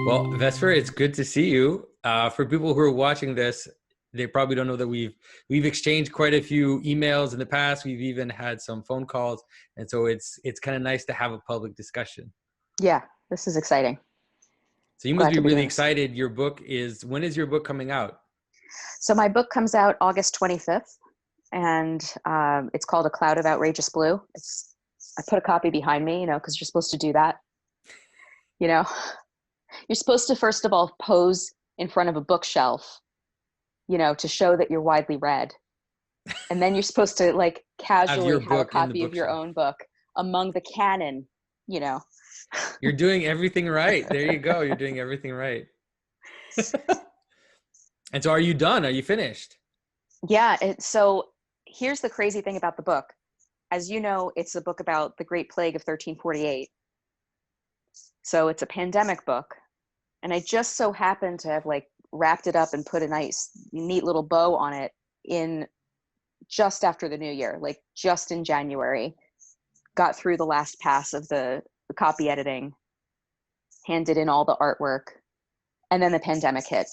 Well, Vesper, it's good to see you. For people who are watching this, they probably don't know that we've exchanged quite a few emails in the past. We've even had some phone calls, and so it's kind of nice to have a public discussion. Yeah, this is exciting. So you must Glad be to be really doing this. excited. When is your book coming out? So my book comes out August 25th, and it's called A Cloud of Outrageous Blue. I put a copy behind me, because you're supposed to do that. You know, you're supposed to first of all pose in front of a bookshelf, to show that you're widely read. And then you're supposed to like Have your casually have a book in the copy of your bookshelf. own book among the canon, you know. You're doing everything right. There you go. You're doing everything right. And so are you done? Are you finished? Yeah. So here's the crazy thing about the book. As you know, it's a book about the Great Plague of 1348. So it's a pandemic book. And I just so happened to have like wrapped it up and put a nice, neat little bow on it in just after the new year, like just in January. Got through the last pass of the copy editing, handed in all the artwork, and then the pandemic hit.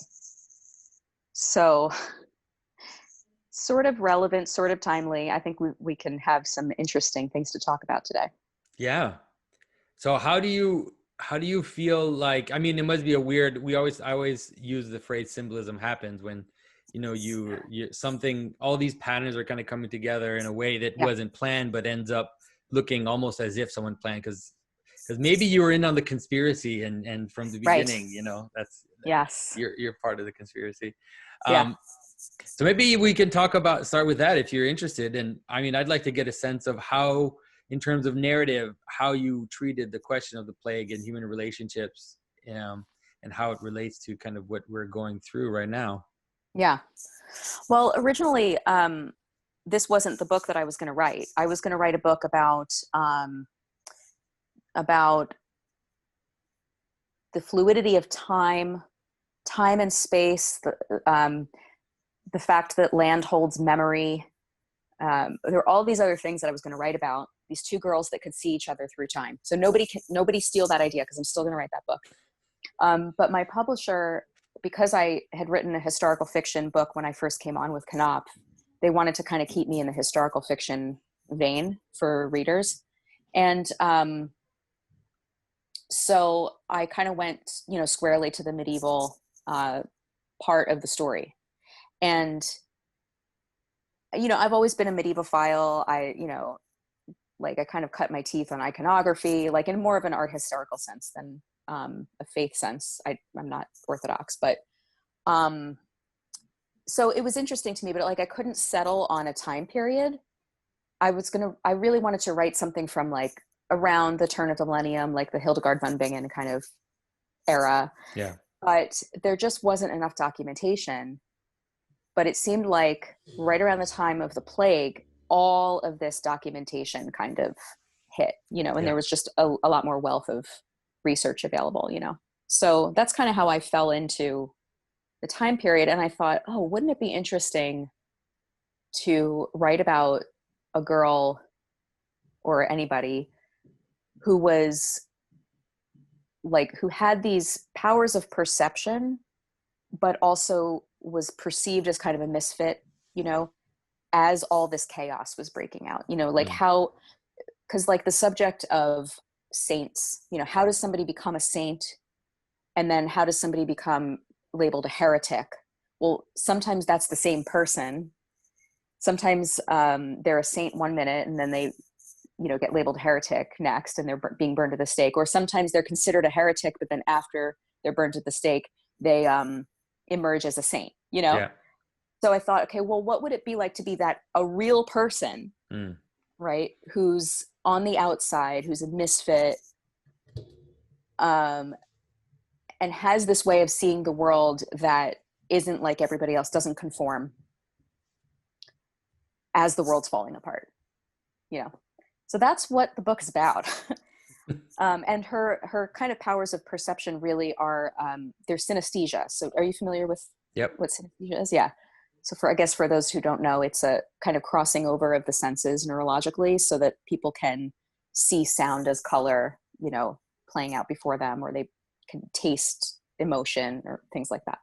So sort of relevant, sort of timely. I think we can have some interesting things to talk about today. Yeah. So how do you feel like, I mean, it must be a weird, I always use the phrase symbolism happens when, you something, all these patterns are kind of coming together in a way that wasn't planned, but ends up looking almost as if someone planned. Cause maybe you were in on the conspiracy and from the beginning, that's yes, you're part of the conspiracy. Yeah. So maybe we can start with that if you're interested. And I mean, I'd like to get a sense of how, in terms of narrative, how you treated the question of the plague and human relationships, and how it relates to kind of what we're going through right now. Yeah. Well, originally, this wasn't the book that I was going to write. I was going to write a book about the fluidity of time and space, the fact that land holds memory. There were all these other things that I was going to write about. These two girls that could see each other through time. So nobody steal that idea, because I'm still going to write that book. But my publisher, because I had written a historical fiction book when I first came on with Knopf, they wanted to kind of keep me in the historical fiction vein for readers. And so I kind of went, squarely to the medieval part of the story. And, I've always been a medievophile. I kind of cut my teeth on iconography, like in more of an art historical sense than a faith sense. I'm not Orthodox, but so it was interesting to me, but like I couldn't settle on a time period. I really wanted to write something from like around the turn of the millennium, like the Hildegard von Bingen kind of era. Yeah. But there just wasn't enough documentation. But it seemed like right around the time of the plague, all of this documentation kind of hit, and there was just a lot more wealth of research available, So that's kind of how I fell into the time period. And I thought, oh, wouldn't it be interesting to write about a girl or anybody who was like, who had these powers of perception, but also was perceived as kind of a misfit, as all this chaos was breaking out, like how, because like the subject of saints, how does somebody become a saint? And then how does somebody become labeled a heretic? Well, sometimes that's the same person. Sometimes they're a saint one minute and then they, get labeled heretic next and they're being burned at the stake. Or sometimes they're considered a heretic, but then after they're burned at the stake, they emerge as a saint, Yeah. So I thought, okay, well, what would it be like to be a real person, right? Who's on the outside, who's a misfit, and has this way of seeing the world that isn't like everybody else, doesn't conform as the world's falling apart, So that's what the book is about. And her kind of powers of perception really are, they're synesthesia. So are you familiar with what synesthesia is? Yeah. So for those who don't know, it's a kind of crossing over of the senses neurologically so that people can see sound as color, you know, playing out before them, or they can taste emotion or things like that.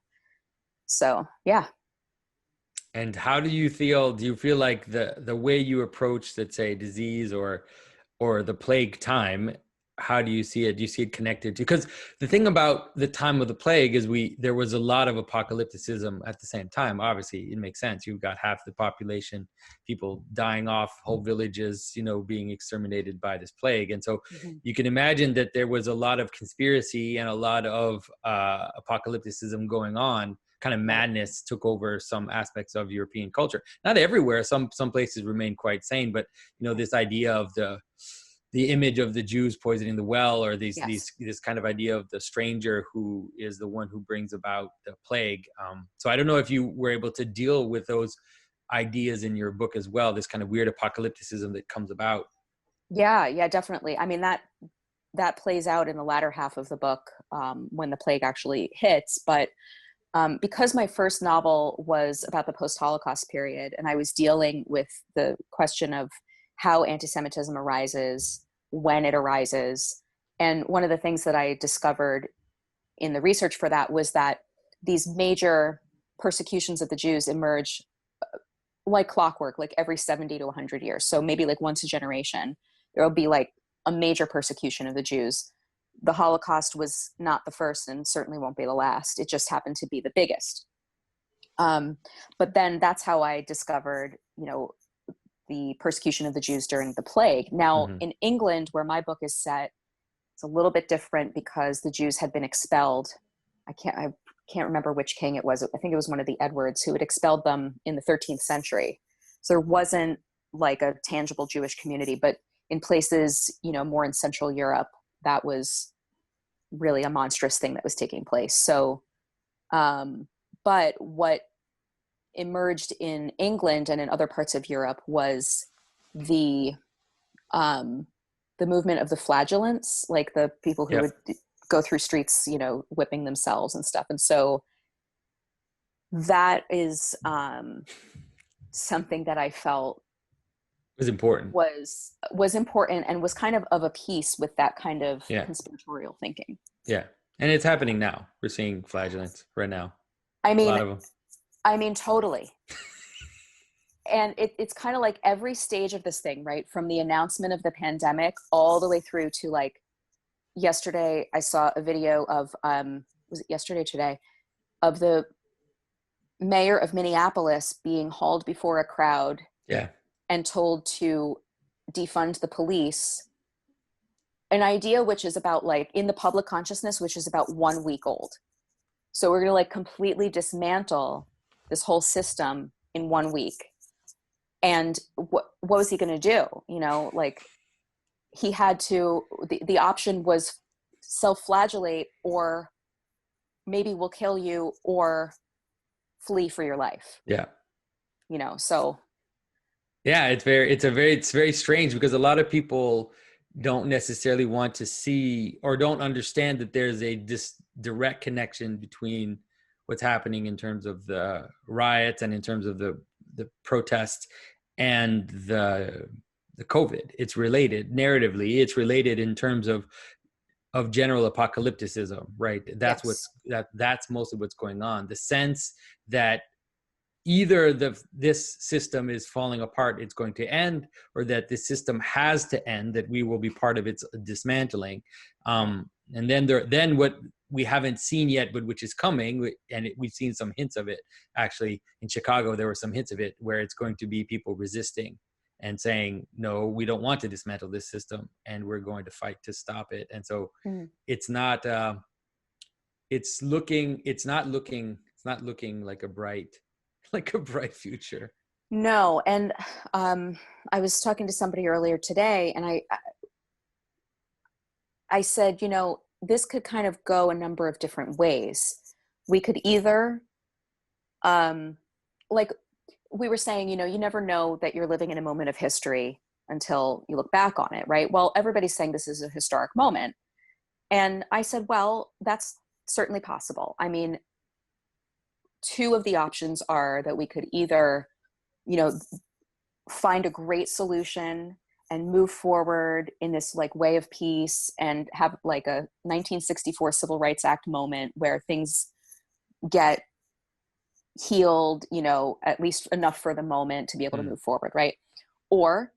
So, yeah. And how do you feel? Do you feel like the way you approach, let's say, disease or the plague time, how do you see it? Do you see it connected to? Because the thing about the time of the plague is there was a lot of apocalypticism at the same time. Obviously, it makes sense. You've got half the population, people dying off, whole villages, you know, being exterminated by this plague. And so you can imagine that there was a lot of conspiracy and a lot of apocalypticism going on. Kind of madness took over some aspects of European culture. Not everywhere. Some places remain quite sane, but you know, this idea of the image of the Jews poisoning the well, or this kind of idea of the stranger who is the one who brings about the plague. So I don't know if you were able to deal with those ideas in your book as well. This kind of weird apocalypticism that comes about. Yeah, definitely. I mean, that plays out in the latter half of the book, when the plague actually hits, but because my first novel was about the post-Holocaust period, and I was dealing with the question of how anti-Semitism arises, when it arises. And one of the things that I discovered in the research for that was that these major persecutions of the Jews emerge like clockwork, like every 70 to 100 years. So maybe like once a generation, there will be like a major persecution of the Jews. The Holocaust was not the first and certainly won't be the last. It just happened to be the biggest. But then that's how I discovered, you know, the persecution of the Jews during the plague. Now, in England, where my book is set, it's a little bit different because the Jews had been expelled. I can't remember which king it was. I think it was one of the Edwards who had expelled them in the 13th century. So there wasn't like a tangible Jewish community, but in places, you know, more in Central Europe, that was really a monstrous thing that was taking place. So, but what emerged in England and in other parts of Europe was the movement of the Flagellants, like the people who would go through streets, you know, whipping themselves and stuff. And so that is something that I felt was important, was important, and was kind of a piece with that kind of conspiratorial thinking. Yeah. And it's happening now. We're seeing flagellants right now. I mean, a lot of them. I mean, totally. And it's kind of like every stage of this thing, right? From the announcement of the pandemic all the way through to like yesterday, I saw a video of, was it yesterday or today, of the mayor of Minneapolis being hauled before a crowd and told to defund the police. An idea which is about like in the public consciousness, which is about 1 week old. So we're going to like completely dismantle this whole system in 1 week. And what was he going to do? You know, like he had to, the option was self-flagellate, or maybe we'll kill you, or flee for your life. Yeah. You know, so. Yeah, it's very strange because a lot of people don't necessarily want to see or don't understand that there's a direct connection between what's happening in terms of the riots and in terms of the protests and the COVID. It's related narratively. It's related in terms of general apocalypticism, right? That's that's mostly what's going on. The sense that either this system is falling apart, it's going to end, or that this system has to end, that we will be part of its dismantling. And then what we haven't seen yet, but which is coming, and we've seen some hints of it. Actually, in Chicago, there were some hints of it where it's going to be people resisting and saying, no, we don't want to dismantle this system, and we're going to fight to stop it. And so it's not looking like a bright future. No. And I was talking to somebody earlier today, and I said, you know, this could kind of go a number of different ways. We could either, like we were saying, you know, you never know that you're living in a moment of history until you look back on it, right? Well, everybody's saying this is a historic moment. And I said, well, that's certainly possible. I mean, two of the options are that we could either, you know, find a great solution and move forward in this like way of peace and have like a 1964 Civil Rights Act moment where things get healed, you know, at least enough for the moment to be able to move forward, right? Or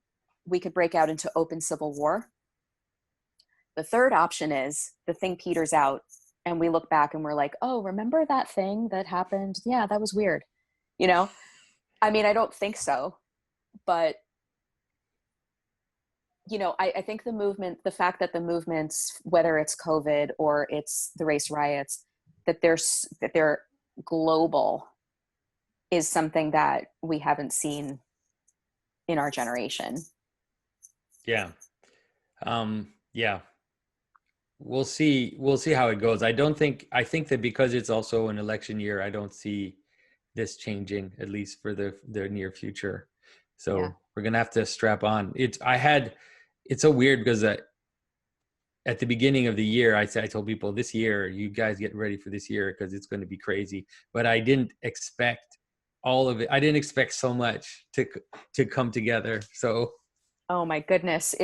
we could break out into open civil war. The third option is the thing peters out and we look back and we're like, oh, remember that thing that happened? Yeah, that was weird. You know, I mean, I don't think so, but you know, I think the movement, the fact that the movements, whether it's COVID or it's the race riots, that they're global is something that we haven't seen in our generation. Yeah. Yeah. We'll see how it goes. I think that because it's also an election year, I don't see this changing, at least for the near future. So Yeah. we're gonna have to strap on. It's so weird because at the beginning of the year, I told people this year, you guys get ready for this year because it's going to be crazy. But I didn't expect all of it. I didn't expect so much to come together. So, oh my goodness,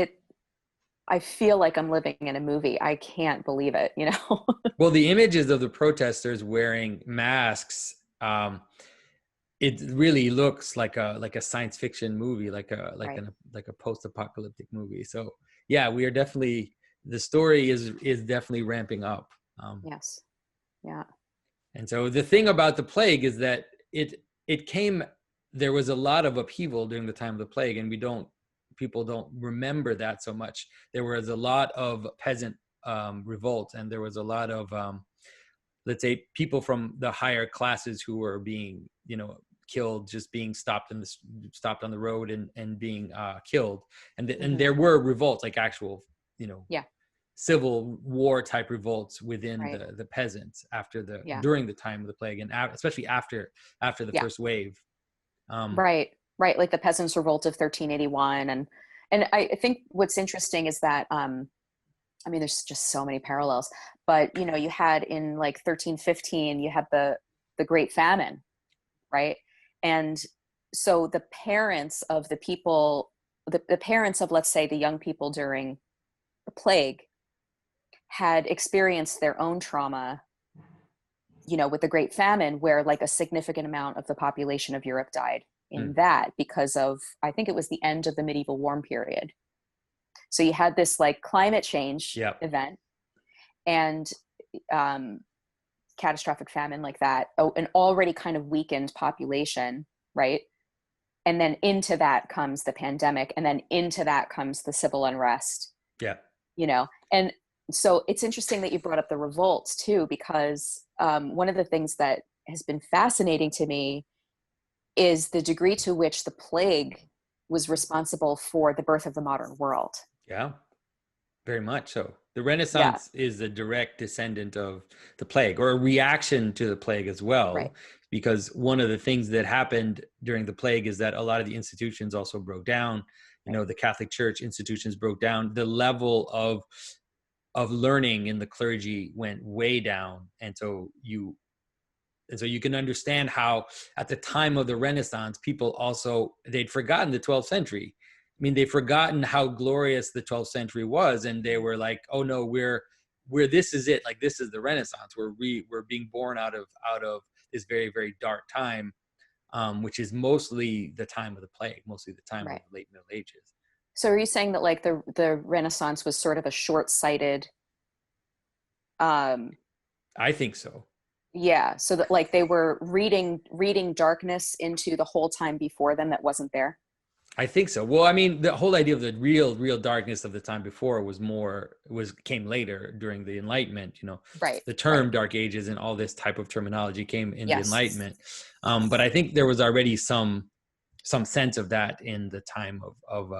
I feel like I'm living in a movie. I can't believe it, you know? well, the images of the protesters wearing masks, it really looks like a science fiction movie, like Right. a post-apocalyptic movie. So yeah, we are definitely, the story is definitely ramping up. Yes. Yeah. And so the thing about the plague is that it came, there was a lot of upheaval during the time of the plague, and people don't remember that so much. There was a lot of peasant revolt, and there was a lot of let's say people from the higher classes who were being, you know, killed, just being stopped on the road and being killed, and there were revolts, like actual, you know, Yeah. civil war type revolts within Right. the peasants Yeah. during the time of the plague, and especially after the Yeah. first wave. Right. Right. Like the Peasants Revolt of 1381. And I think what's interesting is that, I mean, there's just so many parallels, but you know, you had in like 1315, you had the Great Famine, right? And so the parents of the people, the parents of, let's say, the young people during the plague had experienced their own trauma, you know, with the Great Famine, where like a significant amount of the population of Europe died in that because of, I think it was the end of the medieval warm period. So you had this like climate change event and catastrophic famine like that, an already kind of weakened population, right? And then into that comes the pandemic, and then into that comes the civil unrest. Yeah. You know, and so it's interesting that you brought up the revolts too, because one of the things that has been fascinating to me is the degree to which the plague was responsible for the birth of the modern world. Yeah, very much so. The Yeah. Renaissance is a direct descendant of the plague, or a reaction to the plague as well, Right. because one of the things that happened during the plague is that a lot of the institutions also broke down. You know, the Catholic Church institutions broke down. The level of learning in the clergy went way down, and so you can understand how at the time of the Renaissance, people also, they'd forgotten the 12th century. I mean, they'd forgotten how glorious the 12th century was, and they were like, oh no, we're this is it, like this is the Renaissance. We're being born out of this very, very dark time, which is mostly the time of the plague, mostly the time of the late Middle Ages. So are you saying that like the Renaissance was sort of a short-sighted? I think so. Yeah, so that like they were reading darkness into the whole time before them that wasn't there. I think so. Well, I mean, the whole idea of the real darkness of the time before came later during the Enlightenment. You know, Right. the term Dark Ages and all this type of terminology came in the Yes. Enlightenment. But I think there was already some sense of that in the time of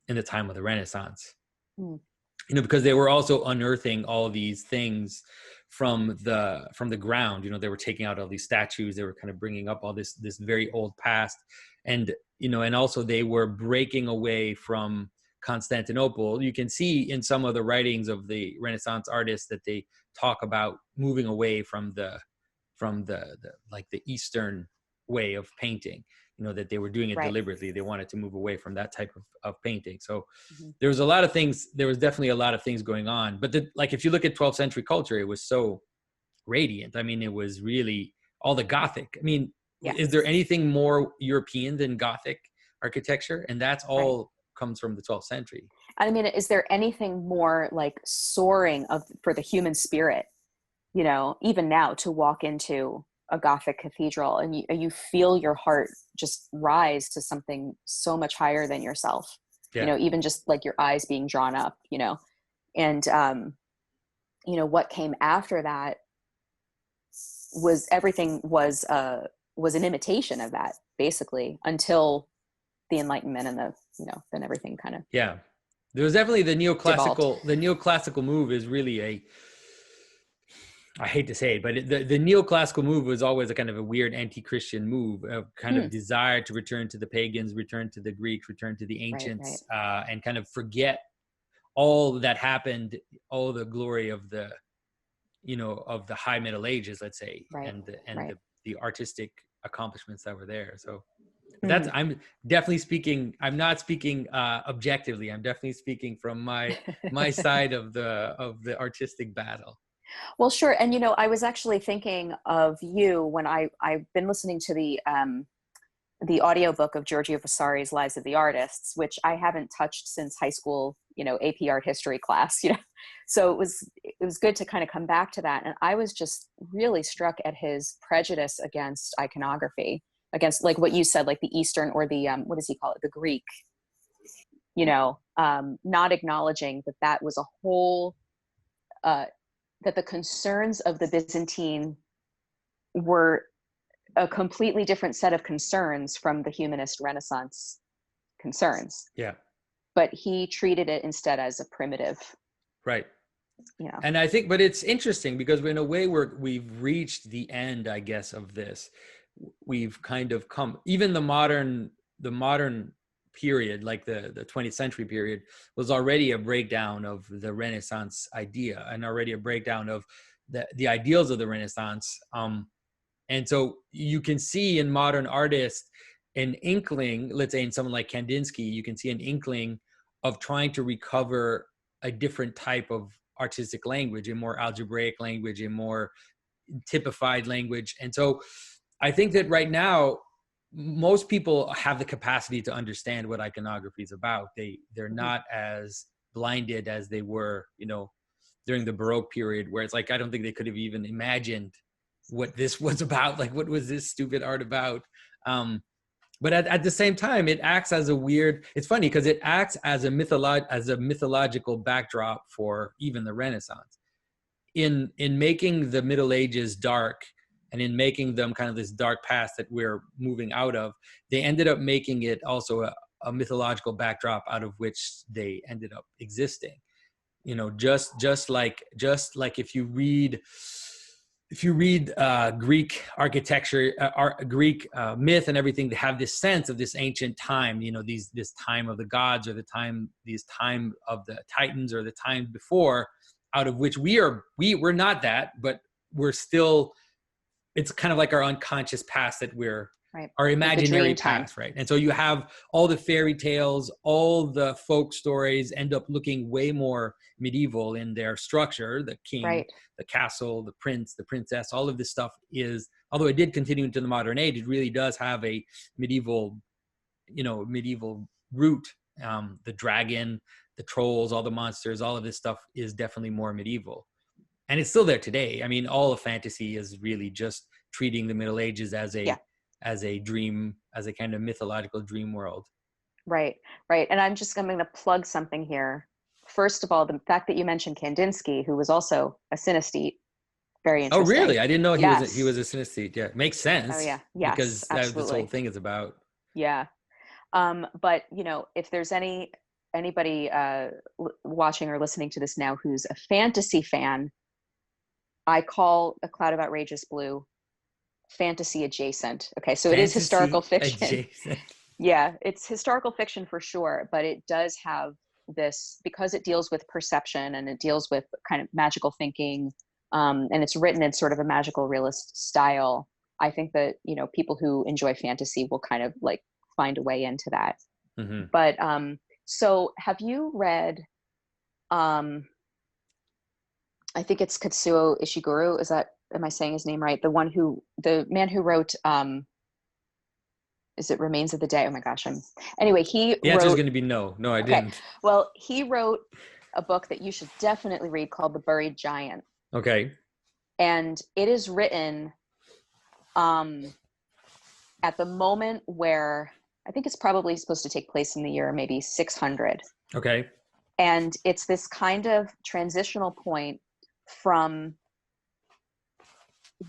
the Renaissance. You know, because they were also unearthing all these things from the ground. You know, they were taking out all these statues. They were kind of bringing up all this very old past, and you know, and also they were breaking away from Constantinople. You can see in some of the writings of the Renaissance artists that they talk about moving away from the like the Eastern way of painting, you know, that they were doing it Right. deliberately. They wanted to move away from that type of painting. So Mm-hmm. there was definitely a lot of things going on. But like, if you look at 12th century culture, it was so radiant. I mean, it was really all the Gothic. I mean, Yeah. is there anything more European than Gothic architecture? And that's all comes from the 12th century. I mean, is there anything more like soaring for the human spirit, you know, even now, to walk into a Gothic cathedral and you feel your heart just rise to something so much higher than yourself, you know, even just like your eyes being drawn up, you know, and, you know, what came after that was an imitation of that, basically, until the Enlightenment and then everything kind of there was definitely the neoclassical. devolved. The neoclassical move is really I hate to say it, but the neoclassical move was always a kind of a weird anti-Christian move, of kind of desire to return to the pagans, return to the Greeks, return to the ancients, and kind of forget all that happened, all the glory of the High Middle Ages, let's say, and the artistic accomplishments that were there. So that's, I'm definitely speaking, I'm not speaking objectively. I'm definitely speaking from my side of the artistic battle. Well, sure. And, you know, I was actually thinking of you when I've been listening to the audiobook of Giorgio Vasari's Lives of the Artists, which I haven't touched since high school, you know, AP art history class, you know. So it was good to kind of come back to that. And I was just really struck at his prejudice against iconography, against, like what you said, like the Eastern, or the, what does he call it? The Greek, you know, not acknowledging that was a whole, that the concerns of the Byzantine were a completely different set of concerns from the humanist Renaissance concerns. Yeah. But he treated it instead as a primitive. Right. Yeah. And I think, but it's interesting because in a way we've reached the end, I guess, of this. We've kind of come, even the modern period, like the 20th century period, was already a breakdown of the Renaissance idea, and already a breakdown of the ideals of the Renaissance. And so you can see in modern artists an inkling, let's say in someone like Kandinsky, you can see an inkling of trying to recover a different type of artistic language, a more algebraic language, a more typified language. And so I think that right now, most people have the capacity to understand what iconography is about. They're not as blinded as they were, you know, during the Baroque period, where it's like, I don't think they could have even imagined what this was about. Like, what was this stupid art about? But at the same time, it acts as it's funny because it acts as a mythological backdrop for even the Renaissance. In making the Middle Ages dark, and in making them kind of this dark past that we're moving out of, they ended up making it also a mythological backdrop out of which they ended up existing. You know, just like if you read Greek architecture, Greek myth and everything, they have this sense of this ancient time, you know, this time of the gods, or these time of the Titans, or the time before, out of which we're not that, but we're still, it's kind of like our unconscious past that our imaginary past, right? And so you have all the fairy tales, all the folk stories end up looking way more medieval in their structure. The king, the castle, the prince, the princess, all of this stuff is, although it did continue into the modern age, it really does have a medieval root. The dragon, the trolls, all the monsters, all of this stuff is definitely more medieval. And it's still there today. I mean, all of fantasy is really just treating the Middle Ages as a dream, as a kind of mythological dream world. Right. And I'm going to plug something here. First of all, the fact that you mentioned Kandinsky, who was also a synesthete, very interesting. Oh, really? I didn't know he was a synesthete. Yeah, makes sense. Oh, yeah. Yes, because this whole thing is about. Yeah. But, you know, if there's anybody watching or listening to this now who's a fantasy fan, I call A Cloud of Outrageous Blue fantasy adjacent. Okay, so it is historical fiction. Adjacent. Yeah, it's historical fiction for sure, but it does have this, because it deals with perception and it deals with kind of magical thinking, and it's written in sort of a magical realist style. I think that, you know, people who enjoy fantasy will kind of like find a way into that. Mm-hmm. But so have you read I think it's Katsuo Ishiguro, am I saying his name right? The man who wrote is it Remains of the Day? Oh my gosh, anyway, he The answer is wrote, going to be no. No, I okay, didn't. well, he wrote a book that you should definitely read called The Buried Giant. Okay. And it is written at the moment where I think it's probably supposed to take place in the year maybe 600. Okay. And it's this kind of transitional point from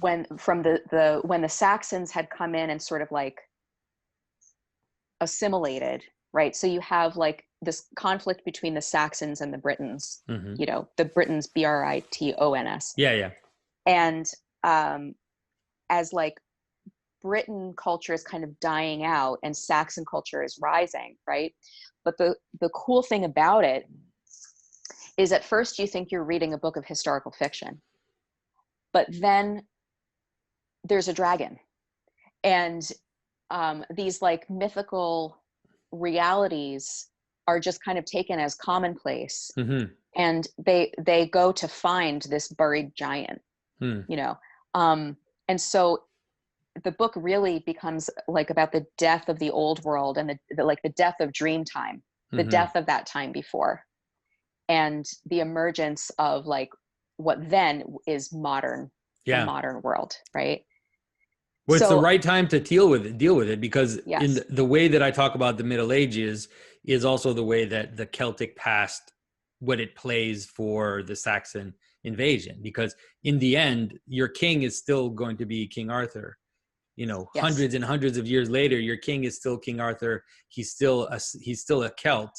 when the Saxons had come in and sort of like assimilated, right? So you have like this conflict between the Saxons and the Britons, Mm-hmm. you know, the Britons, Britons. Yeah, yeah. And as like Britain culture is kind of dying out and Saxon culture is rising, right? But the cool thing about it is at first you think you're reading a book of historical fiction, but then there's a dragon, and these like mythical realities are just kind of taken as commonplace. Mm-hmm. And they go to find this buried giant, you know, and so the book really becomes like about the death of the old world and the death of dream time, the death of that time before, and the emergence of like what then is modern, the modern world, right? Well, it's the right time to deal with it because yes. in the way that I talk about the Middle Ages is also the way that the Celtic past, what it plays for the Saxon invasion. Because in the end, your king is still going to be King Arthur. You know, yes. hundreds and hundreds of years later, your king is still King Arthur. He's still a Celt.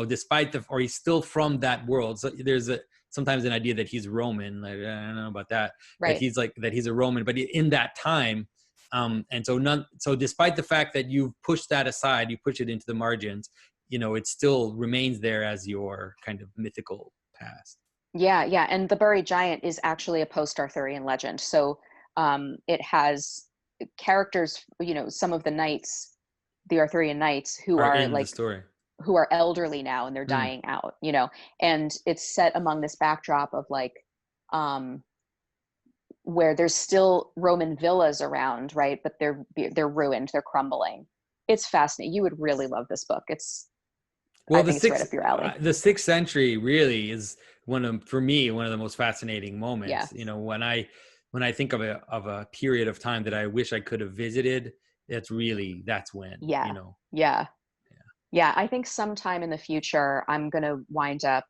Despite or he's still from that world. So there's sometimes an idea that he's Roman. Like, I don't know about that. Right. That he's a Roman, but in that time, and so despite the fact that you've pushed that aside, you push it into the margins, you know, it still remains there as your kind of mythical past. Yeah, yeah. And the Buried Giant is actually a post-Arthurian legend. So it has characters, you know, some of the knights, the Arthurian knights who are in like the story, who are elderly now and they're dying out, you know, and it's set among this backdrop of like where there's still Roman villas around, right? But they're ruined, they're crumbling. It's fascinating. You would really love this book. I think it's right up your alley. The 6th century really is for me one of the most fascinating moments. Yeah. You know, when I think of a period of time that I wish I could have visited, that's when. Yeah. You know. Yeah. I think sometime in the future I'm gonna wind up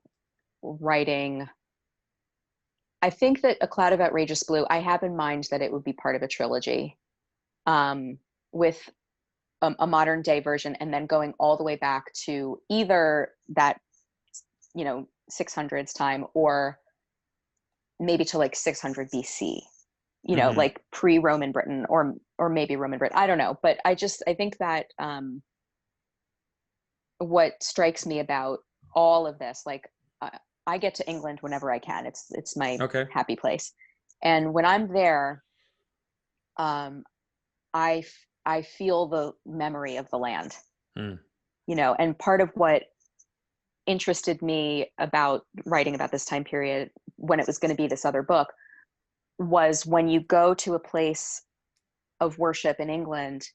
writing. I think that A Cloud of Outrageous Blue, I have in mind that it would be part of a trilogy, with a modern day version, and then going all the way back to either that, you know, 600s time, or maybe to like 600 BC, you know, like pre-Roman Britain, or maybe Roman Britain. I don't know, but I think that what strikes me about all of this, like I get to England whenever I can. It's my happy place, and when I'm there, I feel the memory of the land, you know, and part of what interested me about writing about this time period when it was going to be this other book was when you go to a place of worship in England,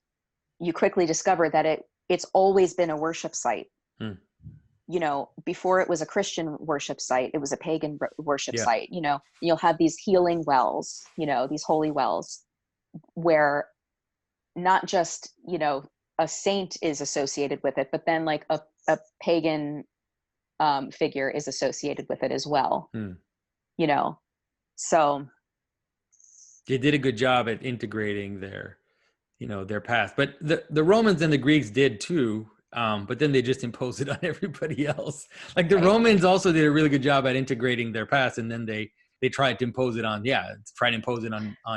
you quickly discover that it's always been a worship site. You know, before it was a Christian worship site, it was a pagan worship site. You know, you'll have these healing wells, you know, these holy wells where not just, you know, a saint is associated with it, but then like a pagan figure is associated with it as well. You know, so they did a good job at integrating their past, but the Romans and the Greeks did too. But then they just imposed it on everybody else. Like the Romans also did a really good job at integrating their past, and then they tried to impose it on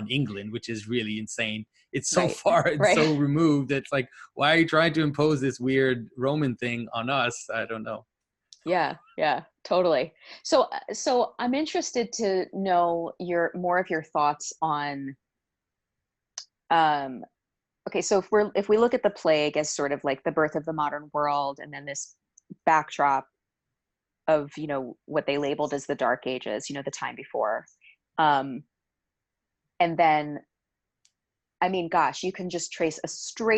England, which is really insane. It's so far, it's so removed. It's like, why are you trying to impose this weird Roman thing on us? I don't know. Yeah, totally. So I'm interested to know more of your thoughts on, um, okay, so if we look at the plague as sort of like the birth of the modern world, and then this backdrop of, what they labeled as the Dark Ages, the time before. Um, and then, I mean, gosh, you can just trace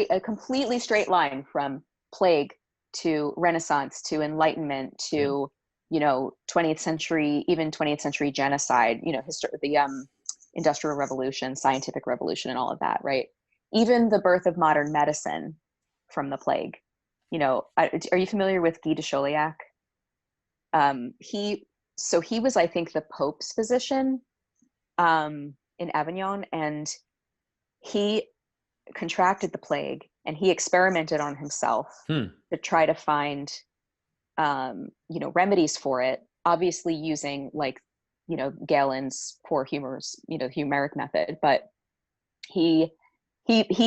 a completely straight line from plague to Renaissance to Enlightenment to, 20th century, even 20th century genocide, the Industrial Revolution, Scientific Revolution, and all of that, right? Even the birth of modern medicine from the plague. Are you familiar with Guy de Chauliac? He was, I think, the Pope's physician in Avignon, and he contracted the plague, and he experimented on himself to try to find, remedies for it. Obviously, using Galen's poor Humeric method, but he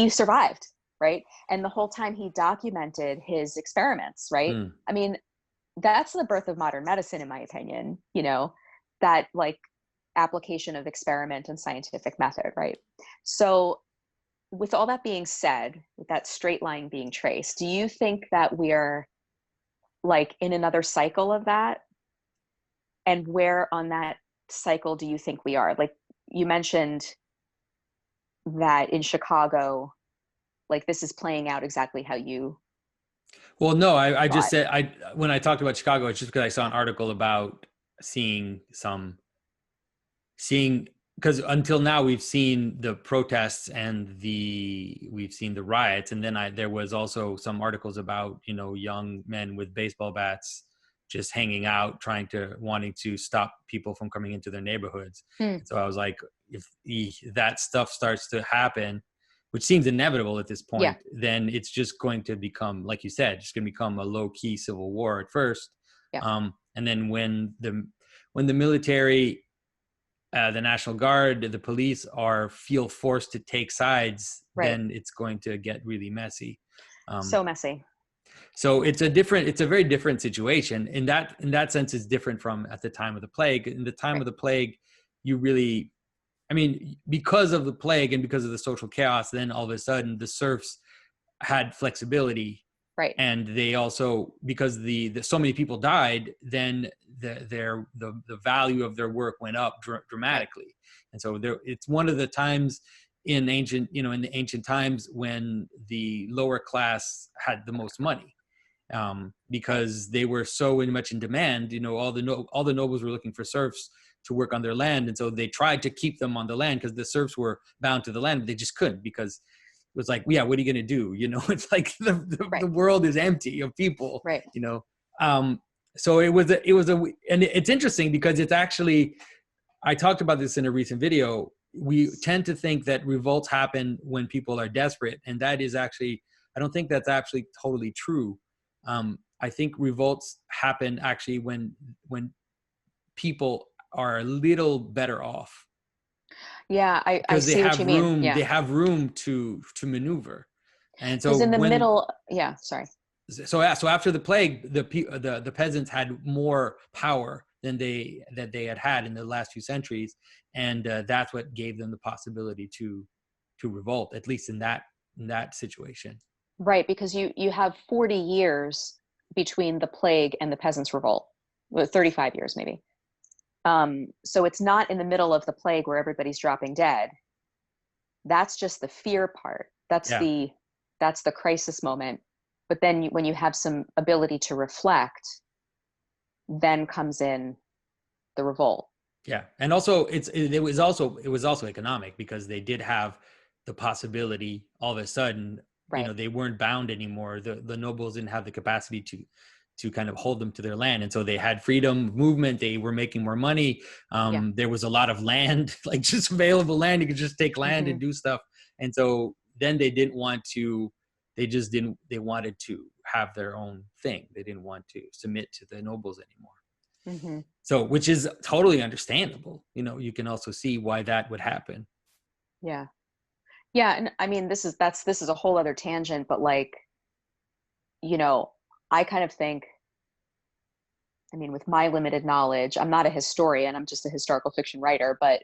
survived, right? And the whole time he documented his experiments, right? I mean, that's the birth of modern medicine, in my opinion, that application of experiment and scientific method, right? So with all that being said, with that straight line being traced, do you think that we're in another cycle of that? And where on that cycle do you think we are? You mentioned that in Chicago, this is playing out exactly how you. Well, no, I just said, when I talked about Chicago, it's just because I saw an article about seeing, because until now we've seen the protests and we've seen the riots. And then there was also some articles about, young men with baseball bats just hanging out, wanting to stop people from coming into their neighborhoods. So I was like, if that stuff starts to happen, which seems inevitable at this point, then it's just going to become, like you said, just going to become a low-key civil war at first. And then when the military, the National Guard, the police feel forced to take sides, then it's going to get really messy. So messy. So it's a very different situation. In that sense, it's different from at the time of the plague. In the time of the plague, because of the plague and because of the social chaos, then all of a sudden the serfs had flexibility. Right. And they also, because so many people died, then the value of their work went up dramatically. Right. And so it's one of the times in the ancient times when the lower class had the most money, because they were so much in demand. All the nobles were looking for serfs to work on their land, and so they tried to keep them on the land because the serfs were bound to the land, but they just couldn't, because it was like, yeah, what are you going to do? It's like the world is empty of people, right? So it was and it's interesting because it's actually, I talked about this in a recent video. We tend to think that revolts happen when people are desperate, and that is actually, I don't think that's actually totally true. I think revolts happen actually when people are a little better off. Yeah, I see what you mean. Yeah. They have room to maneuver, and so in the middle. Yeah, sorry. So after the plague, the peasants had more power than they had in the last few centuries, and that's what gave them the possibility to revolt, at least in that situation. Right, because you have 40 years between the plague and the Peasants Revolt, 35 years maybe. So it's not in the middle of the plague where everybody's dropping dead. That's just the fear part. That's the crisis moment. But then when you have some ability to reflect, then comes in the revolt. Yeah, and also it was also economic, because they did have the possibility all of a sudden. Right. They weren't bound anymore. The nobles didn't have the capacity to kind of hold them to their land, and so they had freedom of movement. They were making more money. There was a lot of land, like just available land. You could just take land and do stuff. And so then they didn't want to. They wanted to have their own thing. They didn't want to submit to the nobles anymore. So, which is totally understandable. You can also see why that would happen. Yeah. And I mean, this is a whole other tangent, but I kind of think I mean, with my limited knowledge, I'm not a historian, I'm just a historical fiction writer, but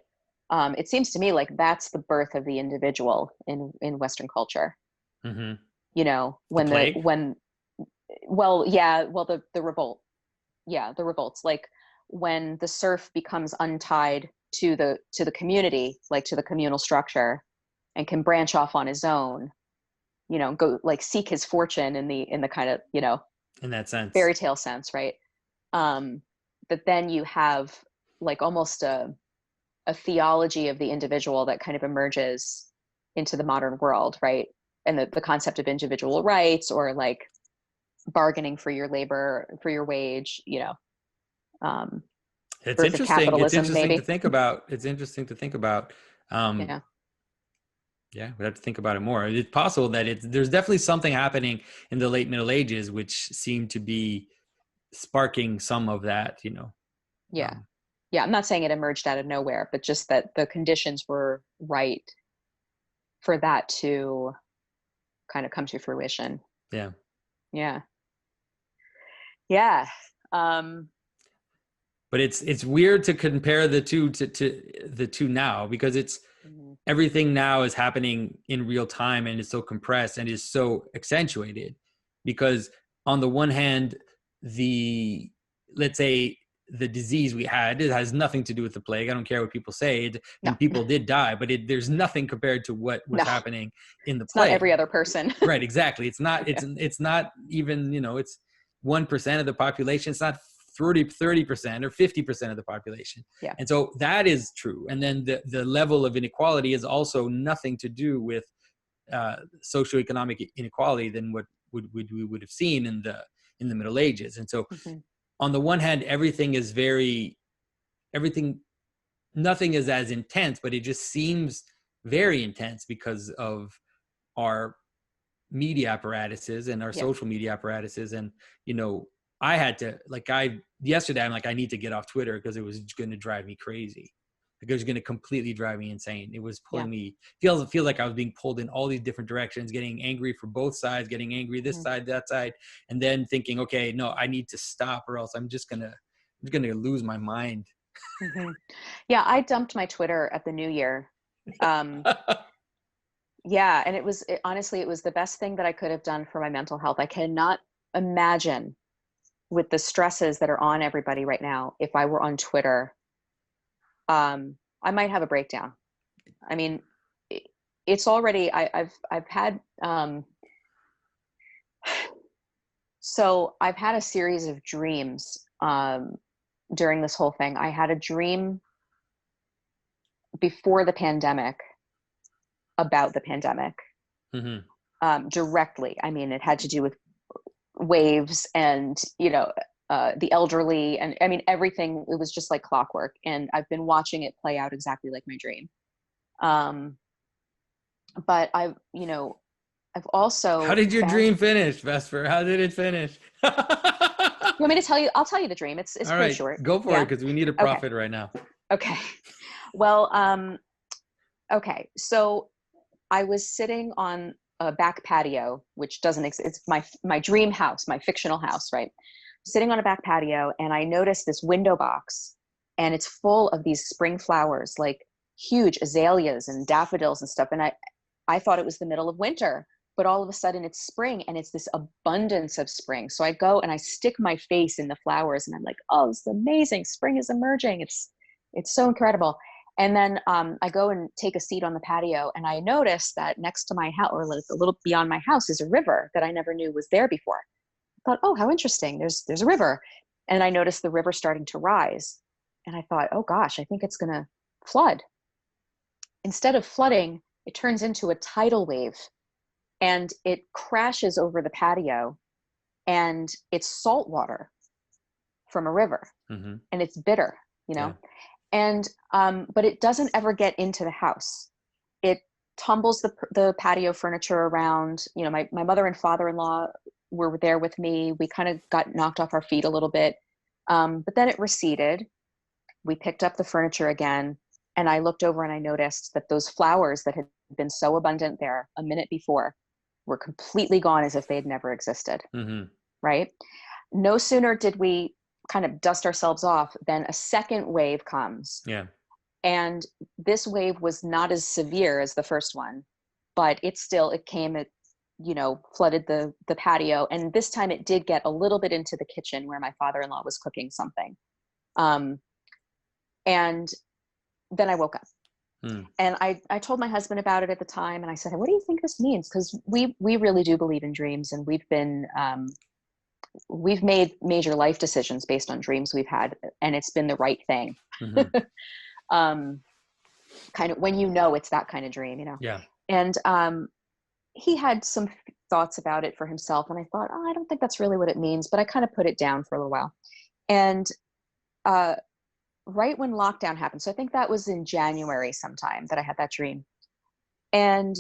it seems to me like that's the birth of the individual in Western culture. Mm-hmm. You know, The plague? The revolt. Yeah, the revolts. Like when the serf becomes untied to the community, like to the communal structure, and can branch off on his own, you know, go like seek his fortune in the kind of, you know, In that sense. fairy tale sense, right? But then you have like almost a theology of the individual that kind of emerges into the modern world, right? And the concept of individual rights, or like bargaining for your labor, for your wage, you know, It's birth of interesting. It's capitalism, interesting to maybe. think about. It's interesting to think about. Yeah. Yeah, we have to think about it more. It's possible that there's definitely something happening in the late Middle Ages which seemed to be sparking some of that, you know. Yeah. Um, Yeah. I'm not saying it emerged out of nowhere, but just that the conditions were right for that to kind of come to fruition. yeah. Yeah. Yeah. Um, But it's weird to compare the two to the two now, because it's mhm. everything now is happening in real time and is so compressed and is so accentuated, because on the one hand, the, let's say, the disease we had, it has nothing to do with the plague. I don't care what people say. I No, mean, people did die, but there's nothing compared to what was no, happening in the it's not plague. every other person. Right, exactly. It's not, Yeah. it's not even, you know, it's 1% of the population. It's not 30% or 50% of the population. Yeah. And so that is true. And then the level of inequality is also nothing to do with socioeconomic inequality than what we would have seen in the Middle Ages. And so Mhm. on the one hand, everything, nothing is as intense, but it just seems very intense because of our media apparatuses and our Yeah. social media apparatuses. And, you know, I had to, like, yesterday I'm like, I need to get off Twitter because it was going to drive me crazy. Like, it was going to completely drive me insane. It was Yeah. pulling me, feels like I was being pulled in all these different directions, getting angry for both sides, getting angry this Mhm. side, that side, and then thinking, okay, no, I need to stop, or else I'm just gonna lose my mind. Mhm. Yeah, I dumped my Twitter at the new year. Yeah, and honestly, it was the best thing that I could have done for my mental health. I cannot imagine, with the stresses that are on everybody right now, if I were on Twitter, I might have a breakdown. I mean, it's already I've had so I've had a series of dreams during this whole thing. I had a dream before the pandemic about the pandemic, directly. I mean, it had to do with waves and, you know, the elderly, and I mean, everything. It was just like clockwork, and I've been watching it play out exactly like my dream. But I've How also did your found. dream finish, Vesper? How did it finish? You want me to tell you? I'll tell you the dream. It's All pretty right, short. go for it, Yeah. because we need a Okay. profit right now. Okay. Well, okay. So I was sitting on a back patio, which doesn't exist. It's my dream house, my fictional house, right? Sitting on a back patio, and I noticed this window box, and it's full of these spring flowers, like huge azaleas and daffodils and stuff. And I thought it was the middle of winter, but all of a sudden it's spring, and it's this abundance of spring. So I go and I stick my face in the flowers, and I'm like, oh, this is amazing. Spring is emerging. It's so incredible. And then I go and take a seat on the patio, and I notice that next to my house, or a little beyond my house, is a river that I never knew was there before. I thought, oh, how interesting. There's a river. And I noticed the river starting to rise. And I thought, oh gosh, I think it's going to flood. Instead of flooding, it turns into a tidal wave, and it crashes over the patio, and it's salt water from a river, Mm-hmm. and it's bitter, you know? Yeah. And but it doesn't ever get into the house. It tumbles the patio furniture around. You know, my mother and father-in-law were there with me. We kind of got knocked off our feet a little bit, but then it receded. We picked up the furniture again, and I looked over and I noticed that those flowers that had been so abundant there a minute before were completely gone, as if they had never existed. Mm-hmm. Right? No sooner did we kind of dust ourselves off, then a second wave comes. Yeah. And this wave was not as severe as the first one, but it came, flooded the patio. And this time it did get a little bit into the kitchen where my father-in-law was cooking something. And then I woke up. And I told my husband about it at the time. And I said, what do you think this means? Because we really do believe in dreams. And we've made major life decisions based on dreams we've had. And it's been the right thing. Kind of when it's that kind of dream, Yeah. And he had some thoughts about it for himself. And I thought, I don't think that's really what it means. But I kind of put it down for a little while. And right when lockdown happened. So I think that was in January sometime that I had that dream. And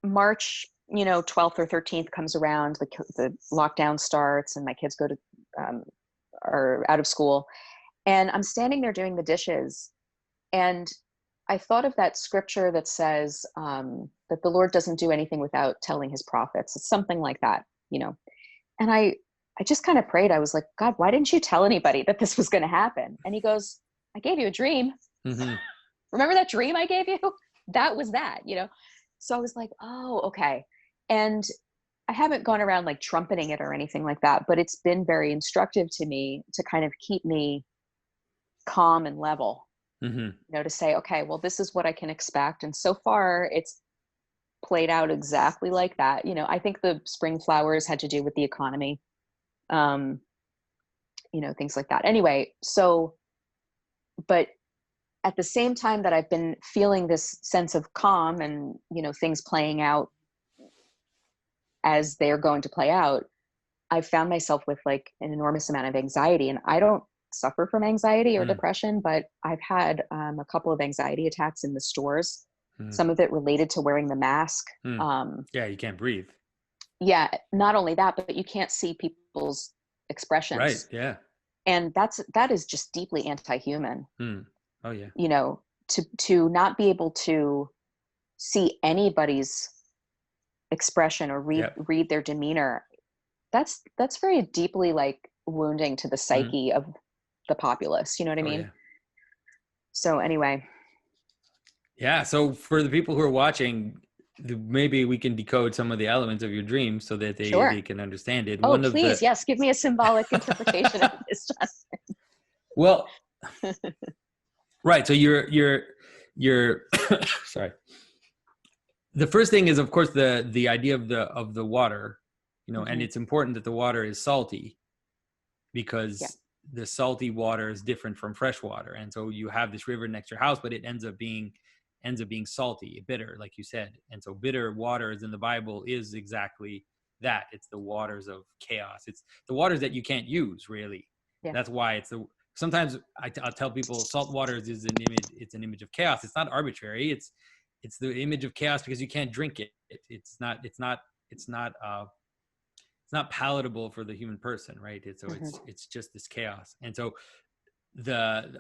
March, 12th or 13th comes around, the lockdown starts and my kids are out of school. And I'm standing there doing the dishes. And I thought of that scripture that says that the Lord doesn't do anything without telling his prophets. It's something like that, And I just kind of prayed. I was like, God, why didn't you tell anybody that this was going to happen? And he goes, I gave you a dream. Remember that dream I gave you? That was that, So I was like, oh, okay. And I haven't gone around like trumpeting it or anything like that, but it's been very instructive to me to kind of keep me calm and level, to say, okay, well, this is what I can expect. And so far it's played out exactly like that. I think the spring flowers had to do with the economy, things like that. Anyway, but at the same time that I've been feeling this sense of calm and, things playing out as they're going to play out, I found myself with like an enormous amount of anxiety. And I don't suffer from anxiety or depression, but I've had a couple of anxiety attacks in the stores, some of it related to wearing the mask. Yeah, you can't breathe. Yeah, not only that, but you can't see people's expressions. Right, yeah. And that is just deeply anti-human. Oh yeah. To not be able to see anybody's expression or read their demeanor, that's very deeply like wounding to the psyche of the populace. You know what I mean? Yeah. So anyway. Yeah. So for the people who are watching, maybe we can decode some of the elements of your dream so that they can understand it. Oh, please. Yes. Give me a symbolic interpretation of this, Justin. Well, right. So you're sorry. The first thing is, of course, the idea of the water, and it's important that the water is salty because the salty water is different from fresh water. And so you have this river next to your house, but it ends up being salty, bitter, like you said. And so bitter waters in the Bible is exactly that. It's the waters of chaos. It's the waters that you can't use, really. Yeah. That's why sometimes I'll tell people salt waters is an image. It's an image of chaos. It's not arbitrary. It's the image of chaos because you can't drink it. It's not palatable for the human person, right? It's just this chaos. And so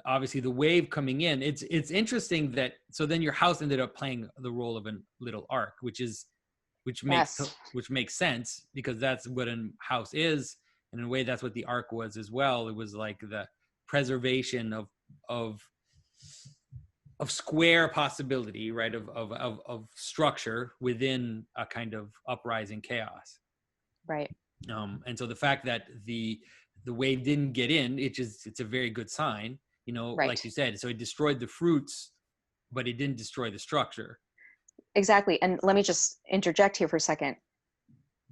obviously the wave coming in, it's interesting that, so then your house ended up playing the role of a little ark, which makes sense because that's what a house is. And in a way, that's what the ark was as well. It was like the preservation of square possibility, right? Of structure within a kind of uprising chaos. Right. And so the fact that the wave didn't get in, it's a very good sign, right. Like you said. So it destroyed the fruits, but it didn't destroy the structure. Exactly. And let me just interject here for a second.